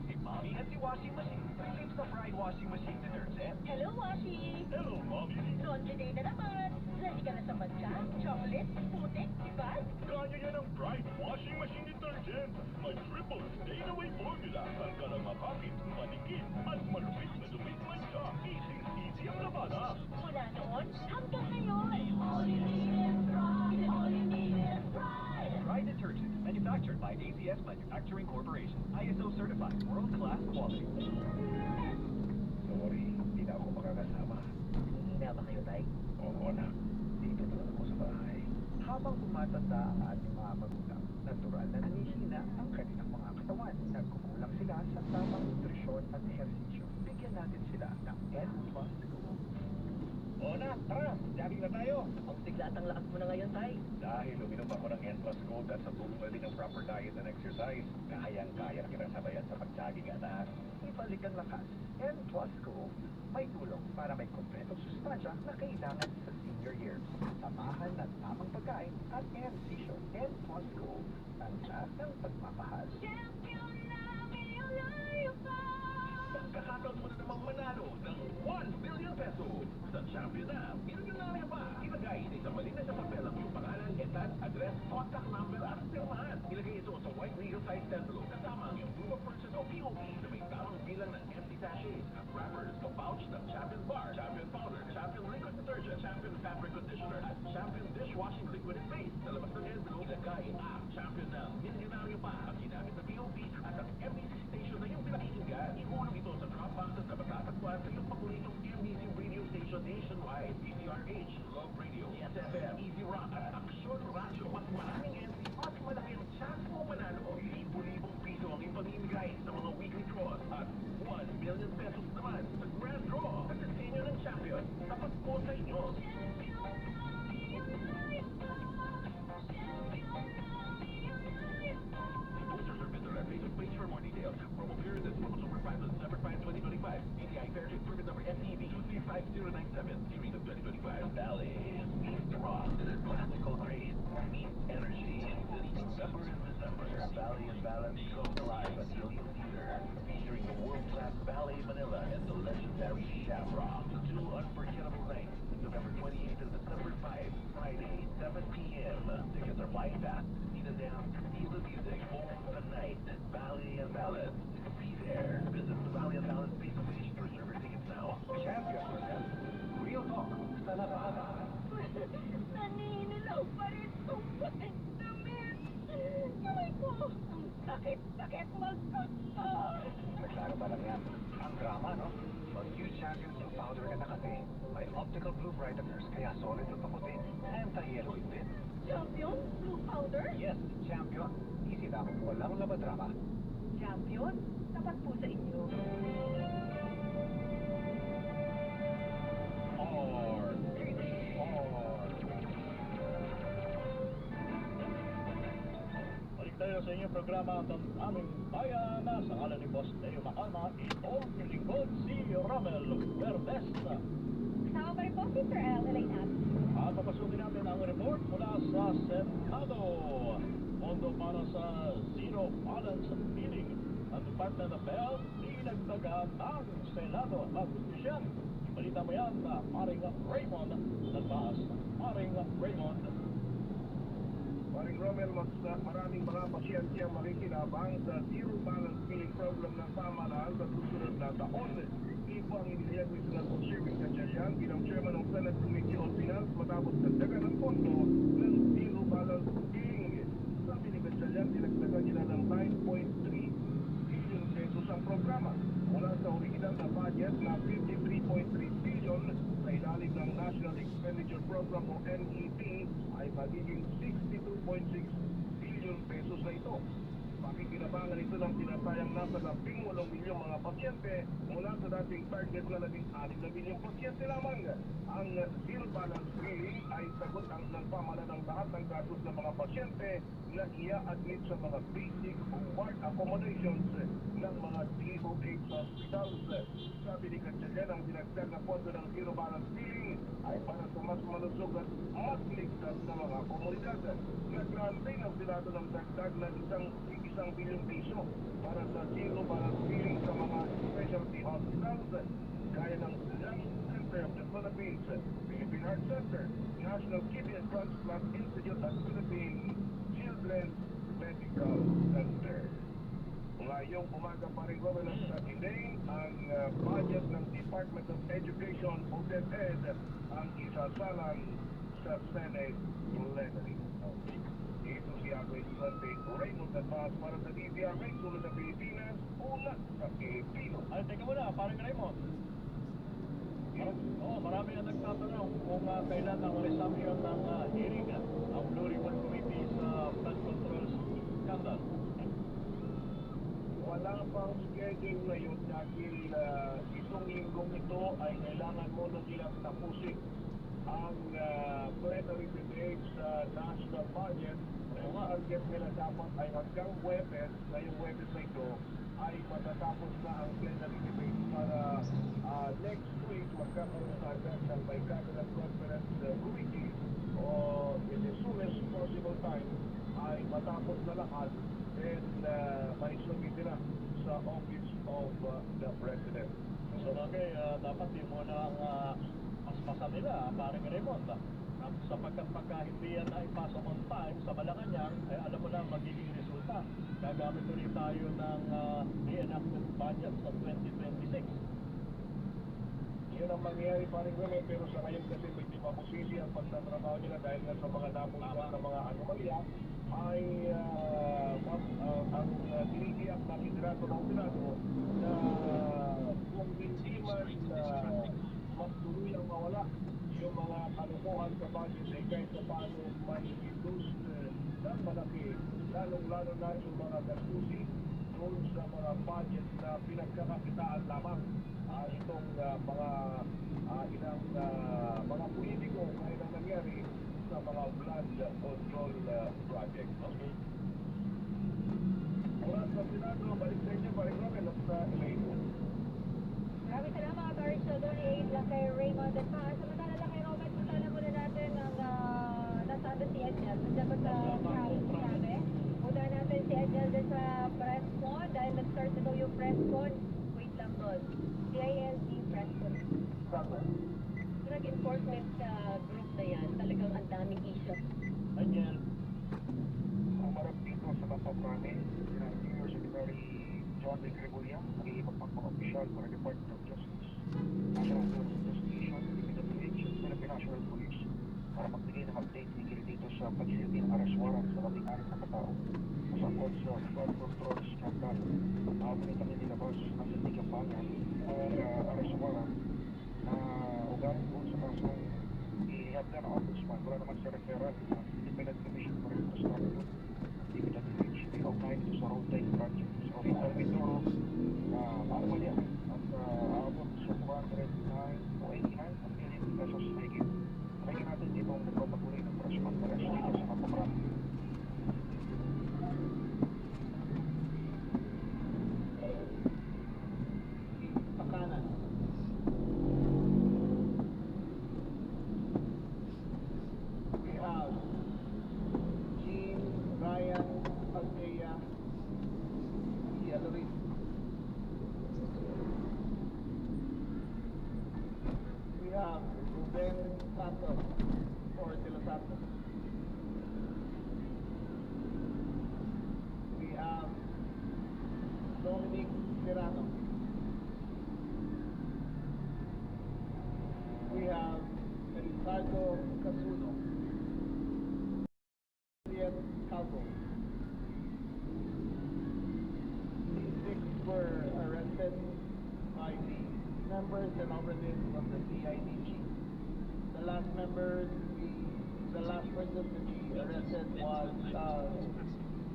Si Mommy at si washing machine. Same sa fried washing machine detergent. Hello, Washi! Hello, Mommy. Laundry day na naman. Ready ka na sa matcha, chocolate, putik, ibas? Kanya yan ang Pride Washing Machine Detergent. May triple stain-away formula. Ang ka lang makapit, manikip, at malupit na dumit mancha. Easy ang labada. Mula noon, hanggang ngayon. All you need is pride. All you need is pride. Pride detergent. Manufactured by ACS Manufacturing Corporation. ISO certified world-class quality. Sorry, hindi na ako makakasama. Hihina ba kayo, Tay? Oo na. Dito na lang ako sa bahay. Habang tumatanda ang ating mga magulang, natural na nanihina ang kanilang mga katawan. Nagkukulang sila sa tamang nutrisyon at ehersisyo. Bigyan natin sila ng N Plus Go. O na, tara, jogging na tayo. Ang siglatang lakas mo na ngayon, Tay. Dahil uminom ako ng N Plus Gold at sa tulong din ng proper diet and exercise, kayang-kaya kitang sabayan sa pag-jogging, anak. Ibalik ang lakas. N Plus Gold. May tulong para may kompletong sustansya na kailangan sa senior years. Samahan ng tamang pagkain at ehersisyo. N Plus Gold. Ang lahat ng pagmamahal. Champion na layo pa. Kakataon mo na namang manalo ng 1 billion peso. Sa champion na, milyonaryo pa. Ilagay sa isang malinis na papel ang iyong pangalan, edad, address, contact number at pirmahan. Ilagay ito sa white legal size envelope kasama ang iyong proof of purchase o POP na may tamang bilang ng empty sachets at wrappers o pouch ng Champion Bar, Champion Powder, Champion Liquid Detergent, Champion Fabric Conditioner at Champion Dishwashing Liquid and Paste. Sa labas ng envelope, ilagay ang champion na milyonaryo pa ang ginamit na POP at ang MBC station na iyong pinakikinggan. Ihulog ito sa drop boxes na matatagpuan sa iyong paboritong MBC radio station nationwide. DZRH, Love Radio, SFM, Easy Rock at Action Radio. Mas maraming entry, mas malaki ang chance mo manalo. Libo-libong piso ang ipamimigay sa mga weekly draws at 1 million pesos naman sa grand draw. At sa senior ng champion, tapat po sa inyo. Posters are better at Facebook page for more details. Promo period is October 5 to December 5, 2025. DTI Fairchild Permit number SEB 235097 Series of 2025. Valley meets rock in a classical grade. Meets energy this November and December. Valley and Balance come alive at Helium Theater. Featuring the world-class Ballet Manila and the legendary Shamrock. Two unforgettable nights. November 28th and December 5, Friday, 7 p.m. Tickets are flying fast. Need a down. Ang sakit magkanta. Naglaro ba lang yan? Ang drama, no? Pag new champion blue powder ka na kasi, may optical blue brighteners, kaya solid ang paputi. Anti-yellowing din. Champion? Blue powder? Yes, champion. Easy lang, walang labadrama. Champion? Tapat po sa inyo. Balik tayo sa inyong programa ng aming bayan sa ngalan ni Boss Leo Macalma. Ito ang lingkod si Romel Verdesta. Kasama pa rin po si Sir L. Elaine. At papasukin natin ang report mula sa Senado. Pondo para sa Zero Balance Billing. Ang Department of Health dinagdagan ng Senado at Justisya. Balita mo yan na Paring Raymond nagbaas. Paring Raymond. Paring Romel, maraming mga pasyente ang makikinabang sa zero balance billing program ng pamahalaan sa susunod na taon. Ito ang iniliyag ni Senador Shirley Gatchalian bilang chairman ng Senate Committee on Finance matapos dagdagan ng pondo ng zero balance billing. Sabi ni Gatchalian, dinagdagan nila ng 9.3 billion pesos ang programa mula sa original na budget na 53.3 billion sa ilalim ng National Expenditure Program o NEP ay magiging 62.6 billion pesos na ito. Pakikinabangan ito ng tinatayang nasa 18 milyong mga pasyente mula sa dating target na 16 na milyong pasyente lamang. Ang zero balance billing ay sagot ang nagpamala ng lahat ng gastos ng mga pasyente na i-admit sa mga basic o ward accommodations ng mga DOH hospitals. Sabi ni Gatchalian, ang dinagdag na pondo ng zero balance billing ay para sa mas malusog at mas ligtas na mga komunidad. Nag-grantay ng Senado ng dagdag na isang bilyong piso para sa zero balance billing sa mga specialty hospitals gaya ng Lung Center of the Philippines, Philippine Heart Center, National Kidney and Transplant Institute at Philippine Children's Medical Center. Ngayong umaga pa rin sa Saturday, ang budget ng Department of Education o DepEd ang isasalang sa Senate plenary. Ito si Agoy Sunday Raymond Advance para sa DTRX, ulo sa Pilipinas, una sa Pilipino. Ay, teka muna, Paring Raymond. Marami ang nagtatanong kung kailan ang resumption ng hearing ang Blue Ribbon Committee sa flood control scandal. Wala pang schedule na yun dahil itong linggong ito ay kailangan mo na silang tapusin ang plenary debate sa national budget. Ang target nila dapat ay hanggang Huwebes, ngayong Huwebes na ito, ay matatapos na ang plenary debate para next week magkakaroon na agad ng Bicameral Conference Committee o in the soonest possible time ay matapos na lahat then may sumit nila sa Office of the President. So, okay, dapat di mo na ang paspasan nila, Paring Raymond. Sapagkat pagka hindi yan na ipasok on time sa Malacanang, ay alam mo na ang magiging resulta. Gagamit ulit tayo ng enacted budget sa 2026. Yun ang mangyayari Paring Romel, pero sa ngayon kasi medyo mabusisi ang pagtatrabaho nila dahil nga sa mga napunta ng mga anomalya ay ang tinitiyak na liderato ng Senado na kung hindi man mas tuluyang mawala yung mga kalukuhan sa budget ay kahit sa paano may i-boost ng malaki, lalong-lalo na yung mga gastusin doon sa mga budget na pinagkakakitaan lamang itong mga ilang mga politiko kaya na nangyari sa mga flood control project. Okay. Mula sa Senado, balik sa inyo, Paring Romel at sa Elaine. Maraming salamat, Archel Donate, lang kay Raymond at pa. Samantala lang kay Robert, punta muna natin ang nasado si Edgel. Nandiyan ba sa maraming sinabi? Punta natin si Edgel din sa press con dahil nag-start na daw yung press con. Wait lang doon. CILG press con. Drug enforcement group na yan, talagang ang daming issues. Daniel. Umarap dito sa Bapaprane, Senior Secretary John de Gregoria, naging magpapaka-official para Department of Justice, National Bureau of Investigation, DPWH, at Philippine National Police para magbigay ng update higil dito sa pagsisilbi ng arrest warrant sa 16 na katao. Masangkot sa flood control scandal. Balita nilabas ang Tigapangan ang reservoir na ugaling po sa kasong ihabla ng ombudsman. Wala naman sa referral ng Independent Commission for Infrastructure, DPWH. Pinaunahin ito sa road line project. So, Rizal Mindoro, anomalya at aabot sa 409 million pesos na higit. Lagyan natin dito ang nagpapatuloy ng press conference dito sa Mapamrami. Pakanan. We have Jean, Ryan, Althea, Yellowy. We have Ruben Santos or De Los Santos. We have Dominic Serrano. We have Ricardo Casuno. Juliet Calvo. These six were arrested by the members and operatives of the CIDG. The last person to be arrested was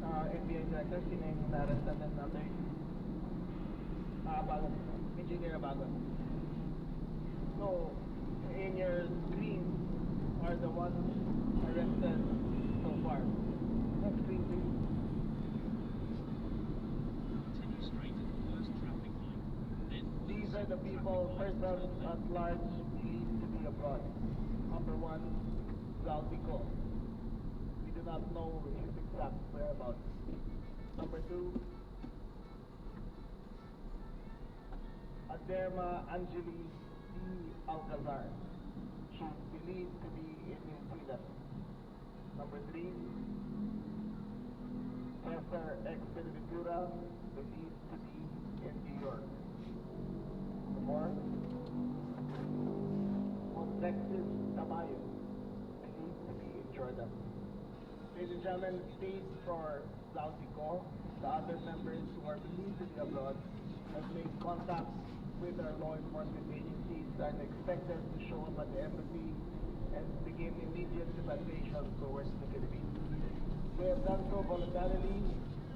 NBI director, named arrested and under Abagon, Engineer Abagon. So, in your screen are the ones arrested so far. Next screen, please. These are the people, persons at large believed to be abroad. Number one, Zaldico. We do not know his exact whereabouts. Number two, Aderma Angeli D. Alcazar. She is believed to be in New Zealand. Number three, Cesar X. Ventura, believed to be in New York. Number four, Alexis Tamayo, believed to be in Jordan. Ladies and gentlemen, state for Zaldico, the other members who are believed to be abroad have made contact with our law enforcement agencies and expect them to show up at the embassy and begin immediate repatriation towards the Philippines. They have done so voluntarily,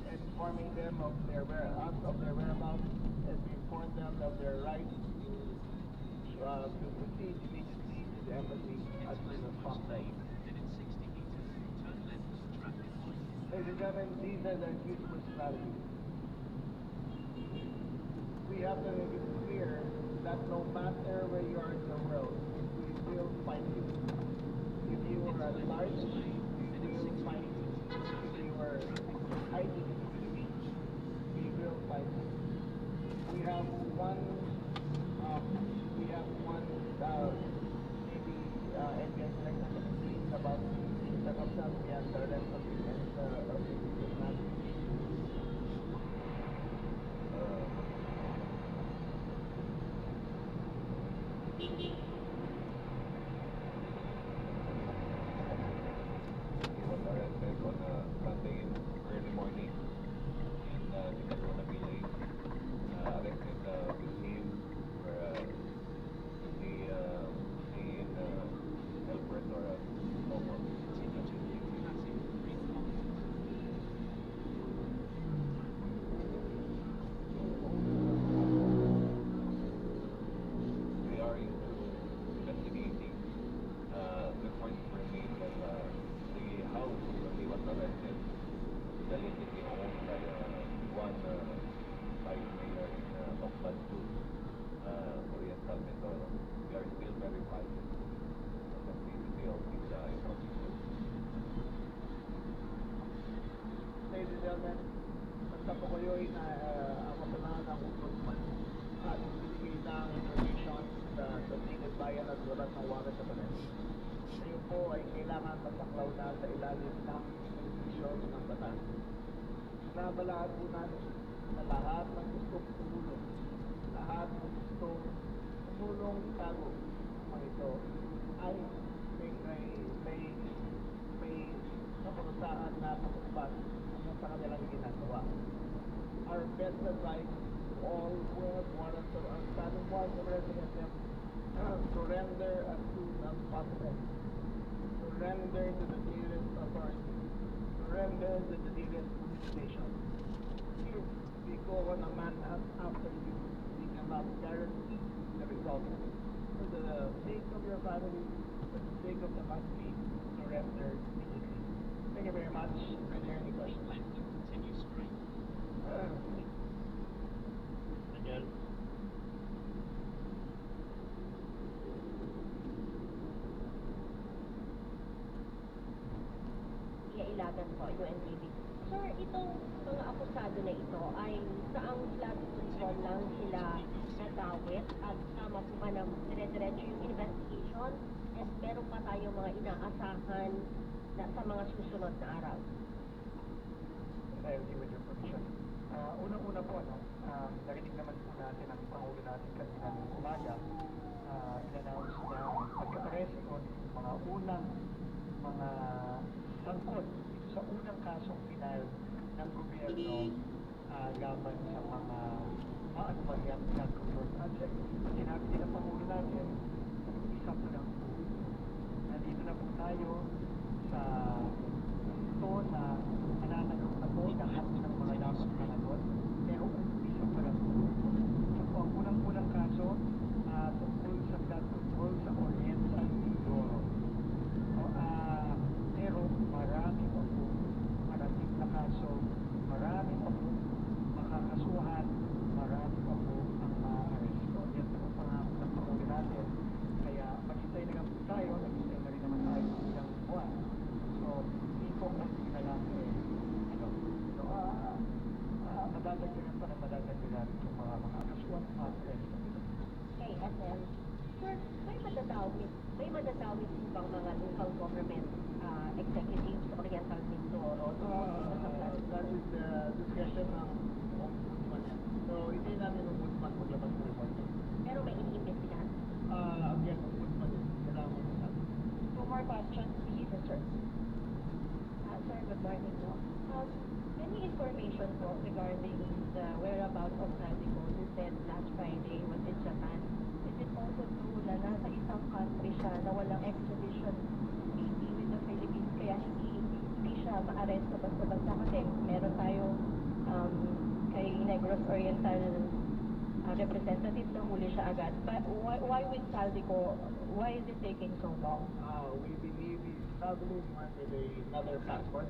informing them of their whereabouts, and we inform them of their rights to proceed immediately to the embassy as soon as possible. Ladies and gentlemen, these are the accused personalities. We have to make it clear that no matter where you are in the world, we will find you. If you are at large, we will find you. If you are hiding in the Philippines, we will find you. We have one maybe NBI director speaking about the circumstance and the rest of the personality. He was arrested on Sunday early morning in the Corona Village. Arrested with him for in Elbert or Snowball. We are into investigating. Reports were made that the house where he was arrested is allegedly owned by one vice mayor in Okbantu, Oriental Mindoro. We are still verifying the authenticity of this information. Ladies and gentlemen, basta po kayo ay ang mapanahan ng ombudsman at binigay ng information sa tingin bayan at wala ng wagas sa pares. Kayo po ay kailangan magpaklaw na sa ilalim ng jurisdiksyon ng batas. Nabalaan po namin na lahat ng gustong tumulong, lahat ng gustong tumulong itago mga ito ay may kaparusahan na kapatubad sa kanilang ginagawa. our best advice to all who have warrants or outstanding warrants of residence, surrender as soon as possible. Surrender to the nearest authority. Surrender to the nearest police station. If we go on a manhunt after you, we cannot guarantee the result. For the sake of your family, for the sake of the country, surrender immediately. Thank you very much. Are there any questions? Again. Ilagan po, UNTV. Sir, itong mga akusado na ito ay saang flood control lang sila nagawit at tama po ba na dire-diretso yung investigation and meron pa tayong mga inaasahan na sa mga susunod na araw? I'll deal with your permission. Unang-una po, narinig naman po natin ang Pangulo natin kanina ng umaga. In-announce na pagka-arrest o mga unang mga sangkot sa unang kasong pinal ng gobyerno laban sa mga maanumalyang flood control project. Sinabi din ang Pangulo natin, isa po lang po. Nandito na po tayo sa ito na mananagot na po lahat ng mga dapat managot. Pero isa pa lang po. Ito po ang unang-unang kaso tungkol sa flood control sa Oriental Mindoro. Pero marami pa po marating na kaso, marami pa po makakasuhan, marami pa po ang ma-arresto. Yan po ang pangako ng Pangulo natin. Kaya maghintay na lang po tayo, naghintay na rin naman tayo ng ilang buwan. So, hindi po konti na lang madadagdagan pa ng madadagdagan itong mga kasuhan at arresto. Okay, and then, sir, may madadawit po bang mga local government executives sa Oriental Mindoro tungkol sa flood? That is the discussion ng Ombudsman. So, hindi namin Ombudsman maglabas ng report. Pero may iniimbestigahan. Again, Ombudsman din. Kailangan mo sa atin. Two more questions, please. Yes, sir. Sir, good morning. No? Any information po regarding the whereabouts of Saldico who said last Friday was in Japan? Is it also true na nasa isang country siya na walang extradition treaty with the Philippines kaya hindi siya ma-arresto basta-basta kasi meron tayong kay Negros Oriental representative na huli siya agad. But why with Saldico? Why is it taking so long? We believe he's traveling with another passport.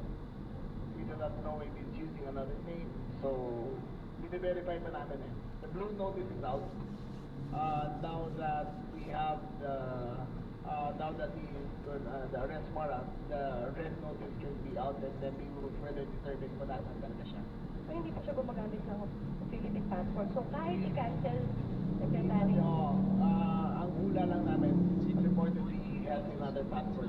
We do not know if he's using another name. So, i-verify pa namin eh. The blue notice is out. Now that we have now that the arrest warrant, the red notice can be out and then we will further determine kung nasan talaga siya. So, hindi pa siya gumagamit ng Philippine passport. So, kahit i-cancel, Secretary? No, ang hula lang namin, reportedly he has another passport.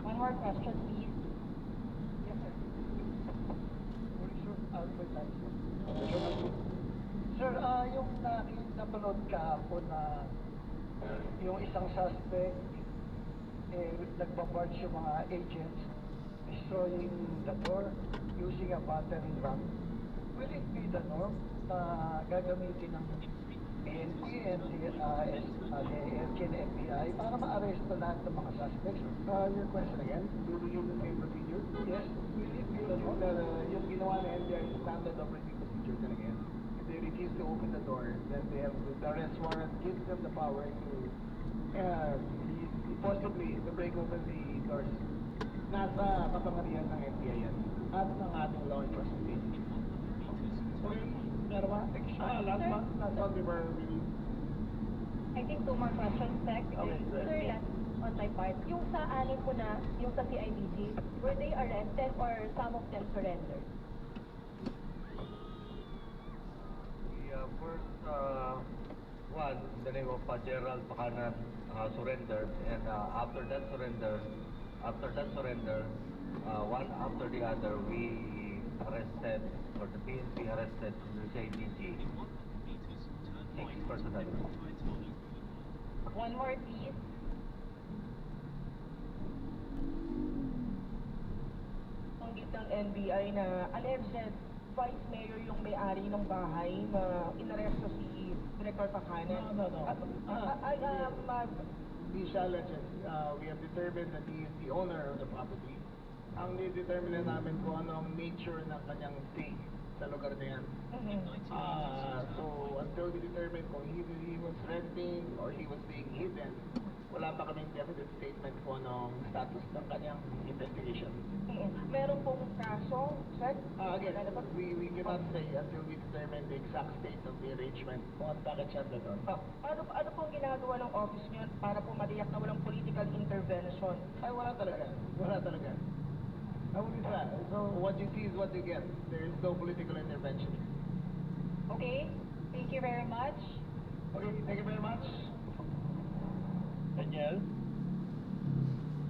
One more question, please. Yes, sir. Sir, yung napanood kahapon na yung isang suspect, nagbabarge yung mga agents, destroying the door using a battering ram. Will it be the norm na gagamitin ng PNP and the LG and FBI para ma-arresto lahat ng mga suspects? Your question again, do we use the same procedure? Yes, will it be the norm na yung ginawa ng NBI standard operating procedure talaga yan? If they refuse to open the door, then they have the arrest warrant gives them the power to possibly to break open the doors. Nasa kapangyarihan ng NBI yan at ng ating law enforcement agency. Okay, meron ba? Last one we were really... I think two more questions, Sec. Okay, Sir, last on my part, yung sa anin po na, yung sa CIDG, were they arrested or some of them surrendered? The first one, in the name of Gerald Bacanan, surrendered, and after that surrender, one after the other, we arrested, or the PNP arrested the CIDG, 6 personnel. One more, please. Banggit ng NBI na alleged vice mayor yung may-ari ng bahay na inaresto si Director Pacanes? No. Di siya legend. We have determined that he is the owner of the property. Ang determine namin kung ano ang nature ng kanyang stay sa lugar na yan. So until we determine kung he was renting or he was being hidden, wala pa kaming definite statement kung anong status ng kanyang investigation. Meron pong kaso, sir? Again, we cannot say until we determine the exact state of the arrangement kung bakit siya doon. Ano pong ginagawa ng office niyo para po matiyak na walang political intervention? Ay, wala talaga. Wala talaga. Wala. So, what you see is what you get. There is no political intervention. Okay, thank you very much. Okay, thank you very much. Daniel,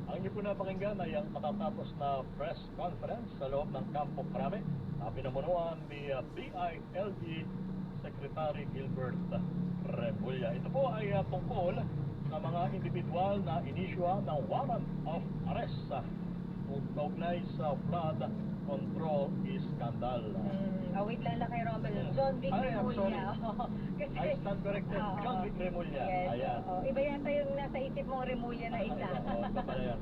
ang inyo po napakinggan ay ang matatapos na press conference sa loob ng Campo Crame na pinamunuan ni PILG Secretary Gilbert Remulla. Ito po ay tungkol sa mga individual na inisyuhan ng warrant of arrest kaugnay sa flood control scandal. Wait lang kay Romel. John Vic Ay, I'm sorry. Remulla. Kasi, I stand corrected. John Vic Remulla. Yes. Ayan. Iba yata yung nasa isip mong Remulla na isa. Iba pala yan.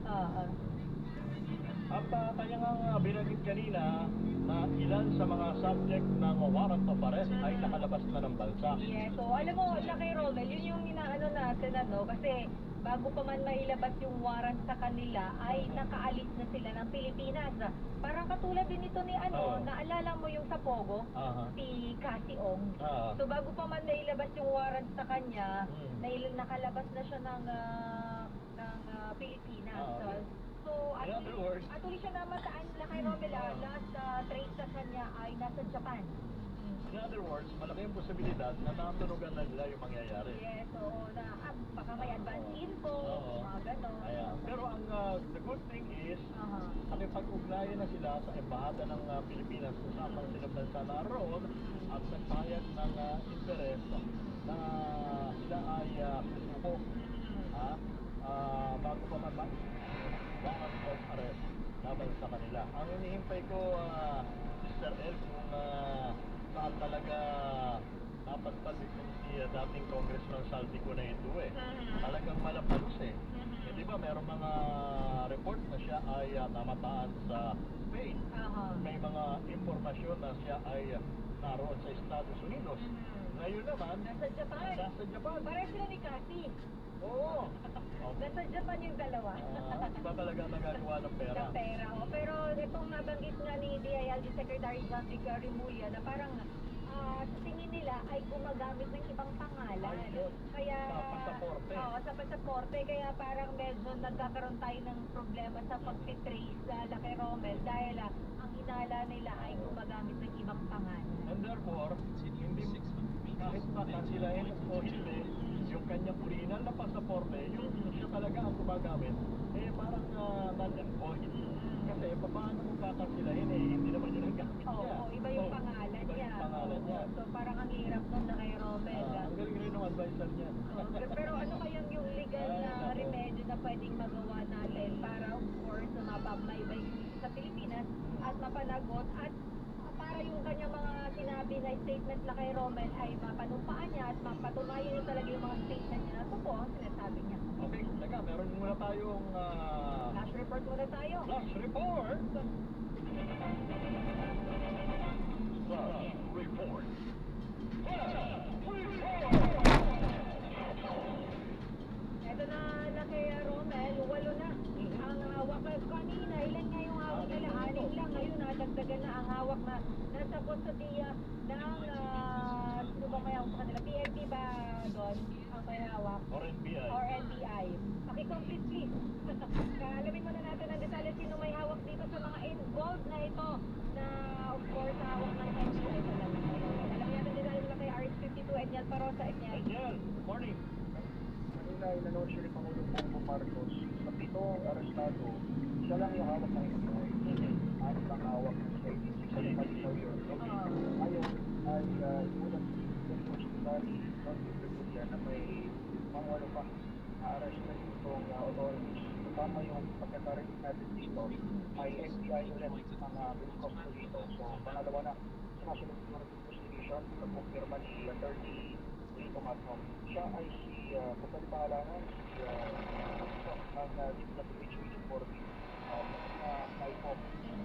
At kanya nga binanggit kanina na ilan sa mga subject ng warrant of arrest ay nakalabas na ng bansa. Yes. So, alam mo, kay Romel, yun yung inaano natin, kasi bago pa man mailabas yung warrant sa kanila, ay nakaalis na sila ng Pilipinas. Parang katulad din ito ni naalala mo yung sa Pogo, si Cassie Ong. So bago pa man nailabas yung warrant sa kanya, nakalabas na siya ng Pilipinas. So In other words, actually siya namataan lang kay Romel, last trace sa kanya ay nasa Japan. In other words, malaki yung posibilidad na naturugan na nila yung mangyayari. Yes, so baka may advance info, mga gano'n. Ayan. Pero ang the good thing is, nakipag-ugnayan na sila sa embahada ng Pilipinas kung saan ang sinabansa naroon at nagpayag ng interest na sila ay susuko bago pa man warrant of arrest laban sa kanila. Ang hinihintay ko, Mr. El, kung saan talaga napadpad itong si dating Congressman Saldico na ito talagang malapalos di ba merong mga report na siya ay namataan sa Spain. May mga impormasyon na siya ay naroon sa Estados Unidos. Ngayon naman, nasa Japan. Pareho sila ni Cassie. Oo. Nasa Japan yung dalawa. Iba talaga nagagawa ng pera. Pero itong nabanggit nga ni DILG Secretary John Vic Remulla na parang sa tingin nila ay gumagamit ng ibang pangalan. Kaya sa pasaporte. Sa pasaporte. Kaya parang medyo nagkakaroon tayo ng problema sa pagtitrace kay Romel dahil ang hinala nila ay gumagamit ng ibang pangalan. And therefore, hindi kahit pakansilahin o hindi, yung kanyang original na pasaporte, yung siya talaga ang gumagamit, parang non-employed. Kasi paano mo kakansilahin hindi naman yun ang gamit niya. Iba yung pangalan niya. So parang ang hirap nun na kay Romel. Ang galing rin ng advisor niya. Pero ano kayang yung legal na remedyo na pwedeng magawa natin para of course mapapaybay sa Pilipinas at mapanagot at para yung kanyang mga sinabi na statement na kay Romel ay mapanumpaan niya at mapatunayan niya talaga yung mga statement niya na totoo ang sinasabi niya. Okay, teka, meron muna tayong Flash report muna tayo. Flash report! Ito na kay Romel, 8 na. Ang hawak kanina, ilan nga yung hawak nila? 6 lang. Ngayon, dagdagan na ang hawak na nasa kustodiya ng sino ba may hawak kanila? PNP ba doon ang may hawak? Or NBI. Paki-complete please. Alamin muna natin ang detalye sino may hawak dito sa mga involved na ito na of course hawak ng NBI talaga. Alam natin detalye mula kay RH52, Enyal Parosa. Enyal, good morning. Kanina inanunsyo ni Pangulong Bongbong Marcos sa 7 arestado, siya lang yung hawak ng NBI. Ano ang hawak ng state? Sa malinaw yun. Ngayon ay inulat ng Secretary John Vic Remulla na may mga pang arrest na itong authorities tama yung pagkakarinig natin dito, ay FBI ulit ang gusto dito. So, pangalawa na sa National Security Investigation, nagpumpirma ni Attorney Lito Magno. Siya ay si kapalipahalanan, si ng DPWH Region 40, NIPO.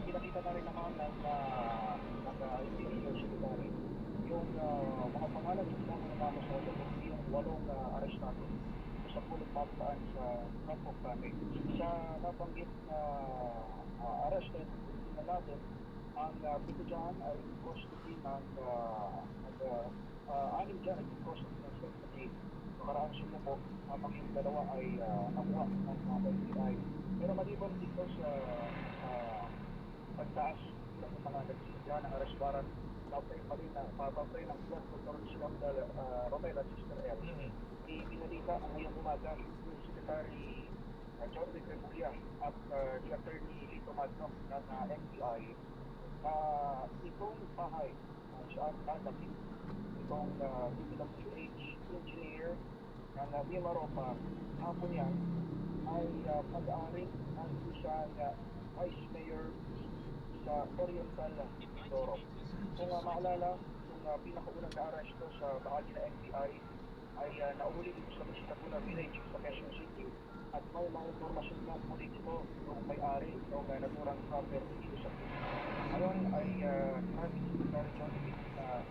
Pinakita na rin naman ng Interior Secretary yung mga pangalan ng mga namamasada kundi yung 8 arestado sa pulong mabutaan sa Kampong Kami. Sa nabanggit na arrested na natin, ang pito dyan ay custody ng anim dyan ay custody ng Secretary. Nakaraang sila po, habang yung dalawa ay nakuha ng FBI. Pero maliban dito sa pagtaas ng mga nagsisigla ng arrest warrant, papay pa rin ng Flood Control si Dr. Romel at Sister L. Ibinalita ngayong umaga yung Secretary John de Gregoria at ni Attorney Lito Magno ng NBI na itong bahay saan dadakit itong DPWH engineer ng Mimaropa hapon yan ay pag-aari ng isang Vice Mayor sa Oriental Mindoro. Kung maalala, yung pinakaunang na-aresto sa bahagi na NBI ay nauli dito sa Mistagula Village sa Quezon City at may mga informasyon na muli dito yung may-ari ng naturang property dito sa Quezon. Ngayon ay sabi si Secretary John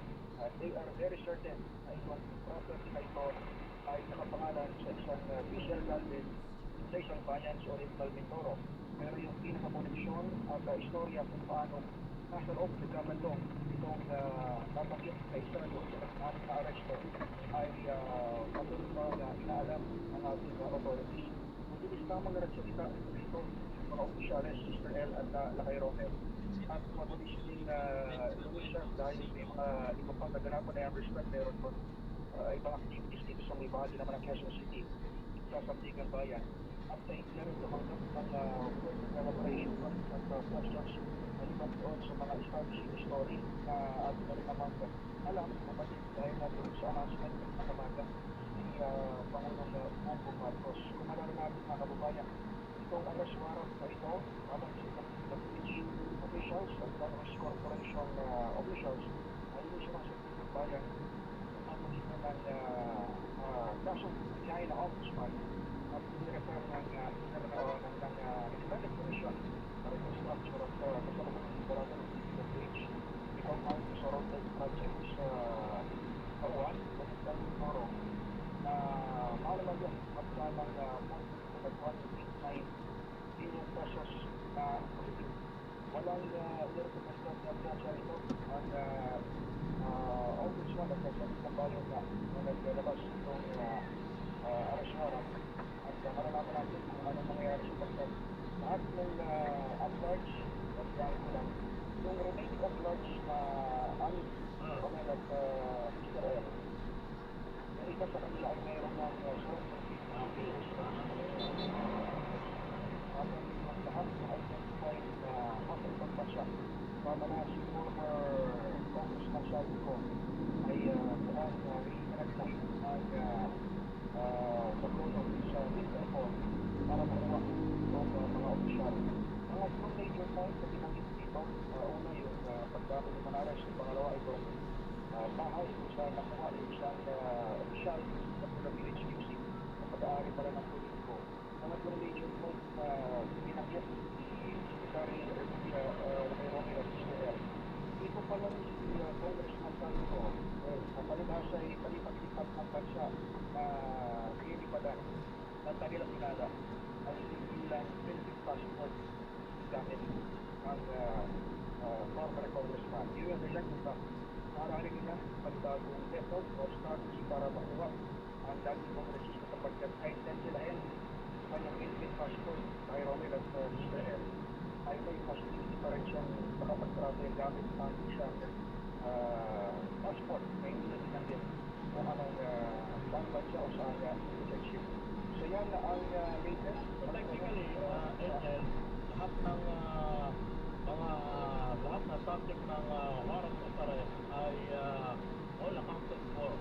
they are very certain na itong property na ito ay nakapangalan sa isang official landed sa isang bayan sa Oriental Mindoro. Pero yung pinaka-koneksyon at istorya kung paano nasa loob nagkamandong itong nabanggit na isa doon sa na-aresto ay patuloy pa na inaalam ng ating authorities. Mabilis lamang nagsalita dito mga opisyales, Sister L at Lakay Romel. At mabilis din lumisya dahil may mga iba pang naganapan na understand meron po ibang activities dito sa may bahagi naman ng Quezon City sa Sandigan Bayan. At na rin tumanggap ng further collaboration at questions maliban doon sa mga establishing story na atin na rin naman alam kapatid dahil na doon sa announcement ng nakamaga ni Pangulong Bongbong Marcos. Kung malala natin mga kababayan, itong arrest warrant na ito habang sa WPG officials at Congress Corporation officials ay hindi sumasagot ng bayan ang magitan ng kasong binahin na ombudsman at nirefer ng Independent Commission na reconstruction of kasalubong ng Borada ng DPWH. Ikaw ang sa roadway project sa Kawan, Oriental Mindoro, na mahalaman yun at ng 1.89 billion pesos na politik. Walang nirekomendasyon na piyasa ito ang ombudsman at kasalit ng bayan na naglalabas itong arrest warrant. At malalaman natin kung anong mangyayari sa pagkat lahat ng at-large at yan ko lang yung remaining at-large na anim Romel at Mr. L. Na isa sa kanila ay mayroon ng appeals at ang lahat na identified na masalitang bansa kama na si former Congressman Salvi ko ay mukhang pinagnas ang pagulong sa Interpol para makuha ng mga opisyal. Mga two major points na binanggit dito, una yung pagdami ng manaras, yung pangalawa ay itong bahay kung saan nakuha yung isang opisyal sa Philippines Music na pag-aari pala ng politiko. Mga two major points na binanggit ni Secretary Lakay Romel at Sister L. Dito pala rin si Congressman Salvi ko, ang palibhasa ay palipat-lipat ng bansa na nililipadan ng kanilang inala ay bilang Philippine passport gamit ang former congressman. Yun yung dahilan kung ba maaaring nila pagdagong method o strategy para makuha ang dating kongresista kapagkat kahit din sila yan kanyang Philippine passport kay Romel at Sister L ay may possibility pa rin siyang makapag-travel gamit ang isang passport na hindi na dinanggit kung anong saan bansa o saan citizenship. So yan ang latest. Technically, Angel, lahat ng lahat na subject ng warrant of arrest ay all accounted for.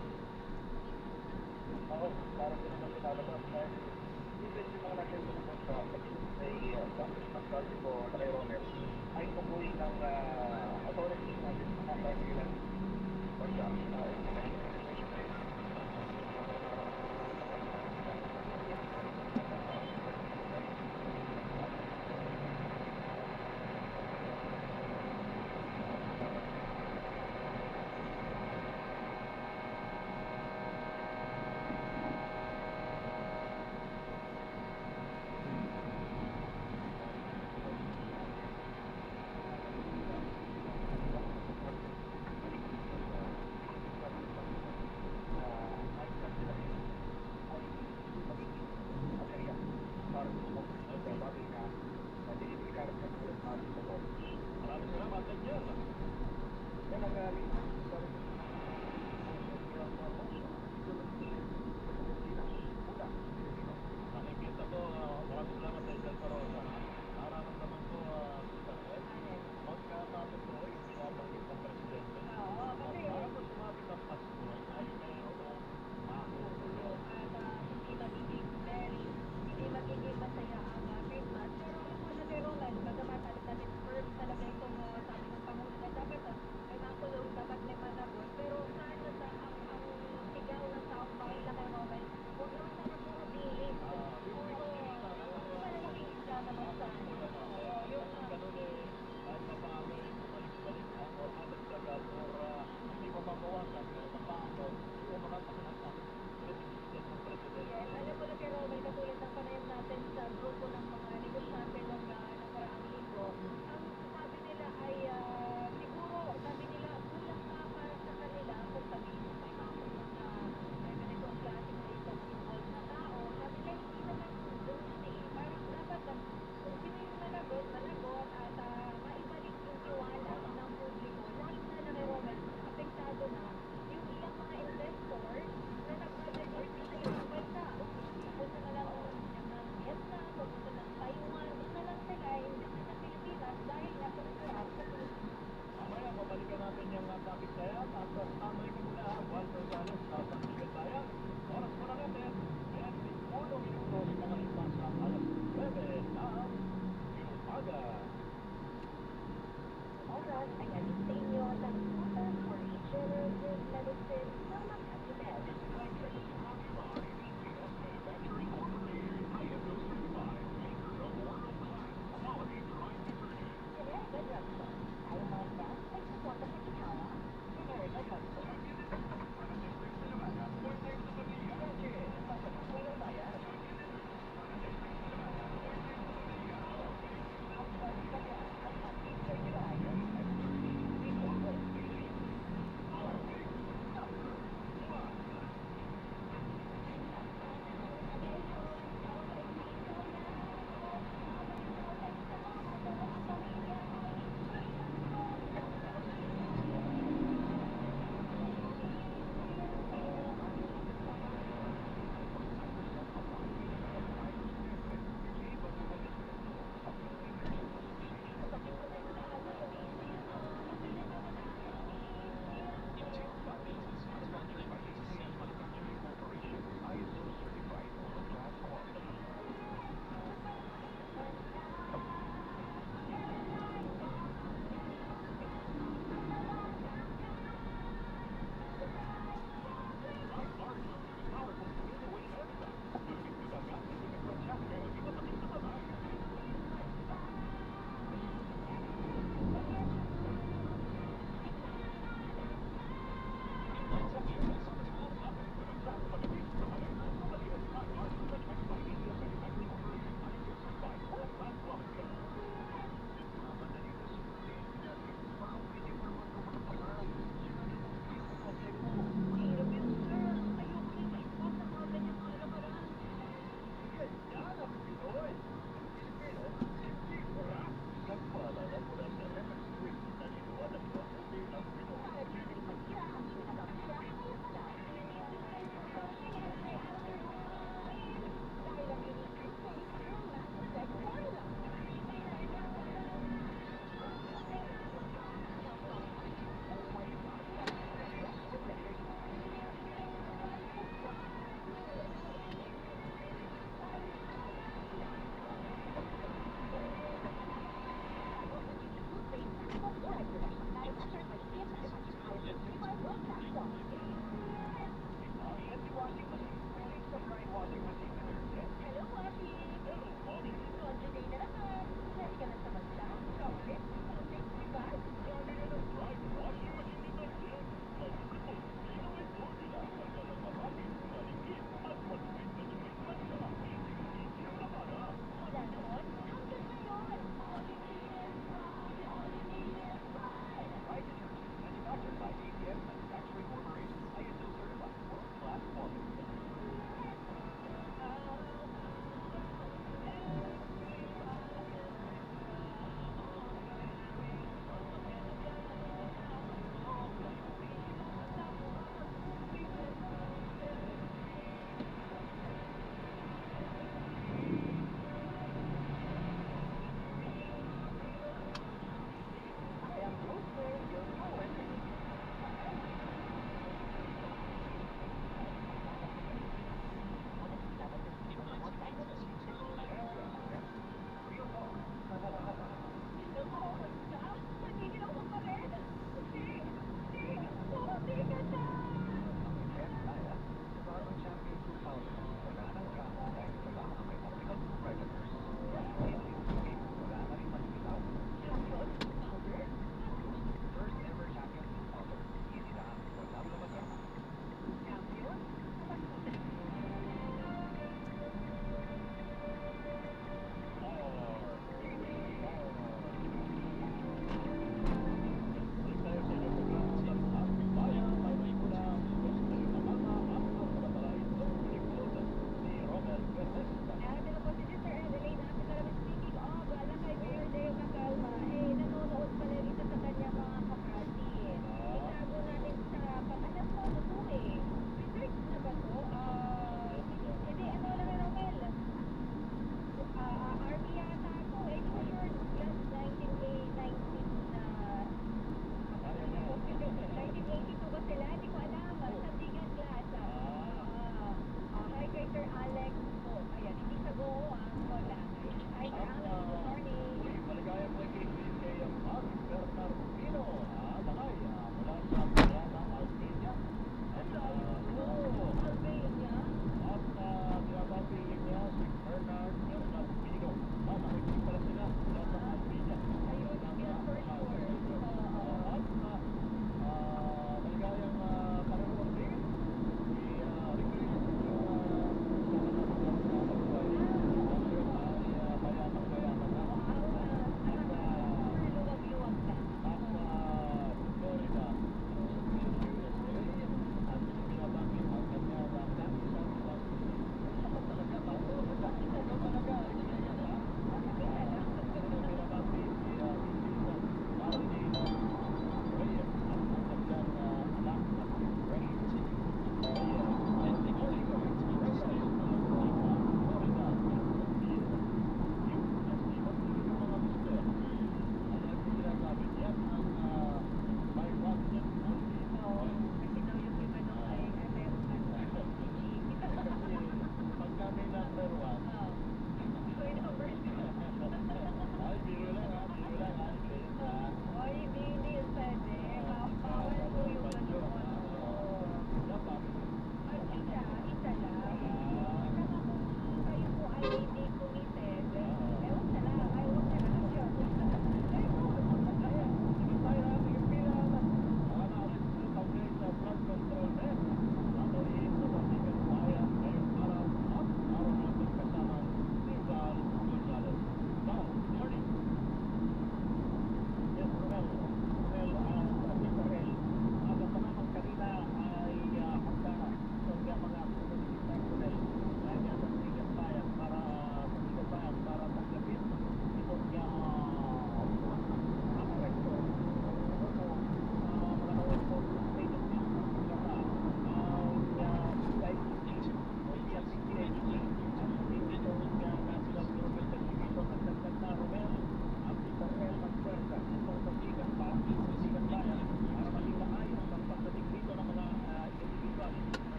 Oo, parang din naman pinalabas dahil even yung mga nasa ibang bansa,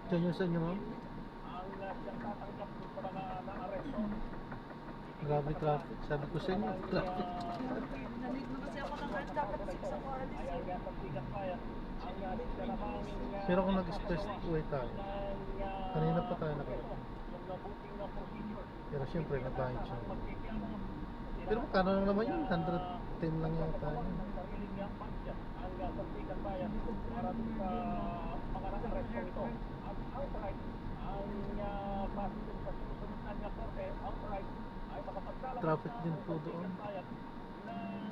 Diyan yung sa inyo, ma'am? ang siyang tatanggap ng mga na-aresto. Grabe traffic. Sabi ko sa inyo, traffic. Nalate na kasi ako ng art. Dapat 6 ako alis. Ay ang sa Sikat Bayan, ang siya namang Pero kung nag-expressway tayo, kanina pa tayo nakarating. yung nabuting na procedure. Pero syempre, nagbayad siya. Pero magkano lang naman yun? 110 lang yata yun. Sariling yakpan siya ang sa Sikat Bayan para sa mga na-aresto ito. At outright, ang pasok sa susunod na niya korte, outright, ay makapagsalak Traffic din po doon. ng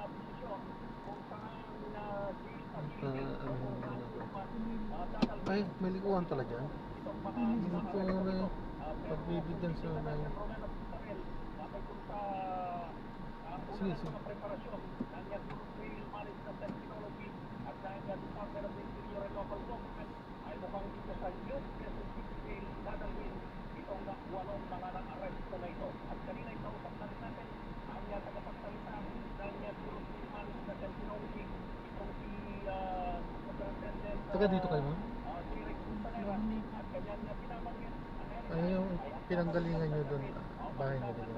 posisyon kung saan Ay, may likuan pala dyan. Hindi ko na pagbibigyan sa mga. Sige, sige. preparasyon ng Rail Management Technology at ng Department of the Interior and Local Government ay mukhang dito sa New Quezon City Rail dadalhin itong 8 mga na-arresto na ito. At kanina itausap na rin natin ang tagapagsalita ng Bureau of Rail Management Technology itong si Superintendent Taga dito kayo, ma'am? Derek Sanera at kanyang pinabanggit Ano yung pinanggalingan nyo doon? Bahay nyo din.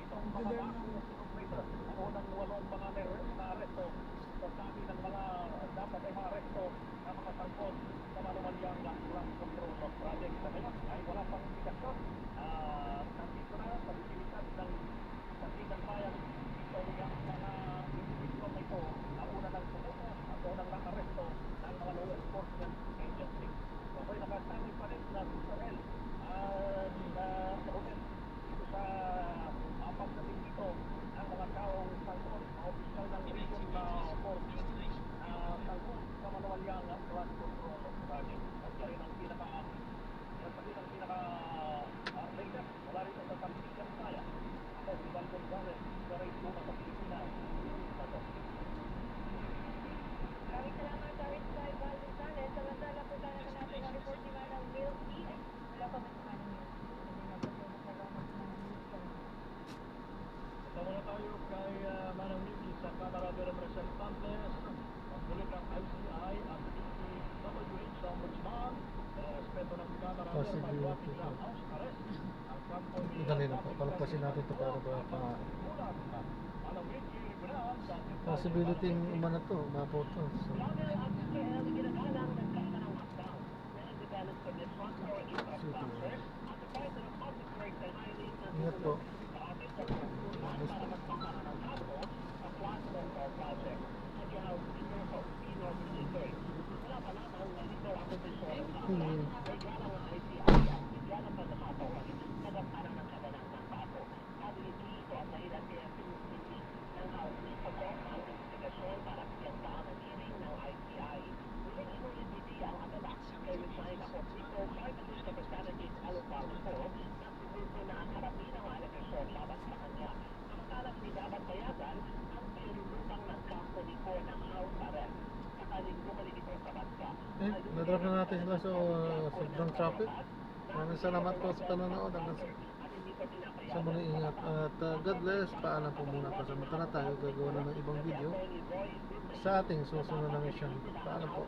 itong mga bagong operator ang unang 8 mga na-aresto sa dami ng mga dapat ay ma-aresto na mga sangkot sa manumalyang ground control of project. Sa ngayon ay wala pang indikasyon. Nandito na sa bisilidad ng Sikat Bayan itong mga individual na ito na una ng sumuko at unang na-aresto ng mga law enforcement agency. Ako'y nakasali pa rin na Israel dito sa pagdating dito ang mga taong sangkot, mga opisyal ng region na 14 sangkot sa manuwalyang ground control of project. At yan rin ang pinaka-latest wala rin sa Sikat Bayan. Ako, si Val Gonzalez, sa Radio sa Pilipinas. Maraming salamat, Karin Sky Val Gonzalez. Samantala po sana natin ang report ni Manang Milky. Wala pa man si Manang Milky. Tama na tayo kay Manang Milky sa Kamara de Representantes. Pagbulit ng ICI at DPWH sa Ombudsman. Respeto ng Kamara de Representantes House Arrest. Ang kampo ni Dali na po. Palagpasin natin ito para ba Manang Milky, Libran, sa possibility yung umano to, mapoto. So, ingat po. Nadrop na natin sila sa sobrang traffic. Maraming salamat po sa panonood. Sa mga ingat. At God bless. Paalam po muna. Pasamanta na tayo. Gagawa na ng ibang video sa ating susunod na mission. Paalam po.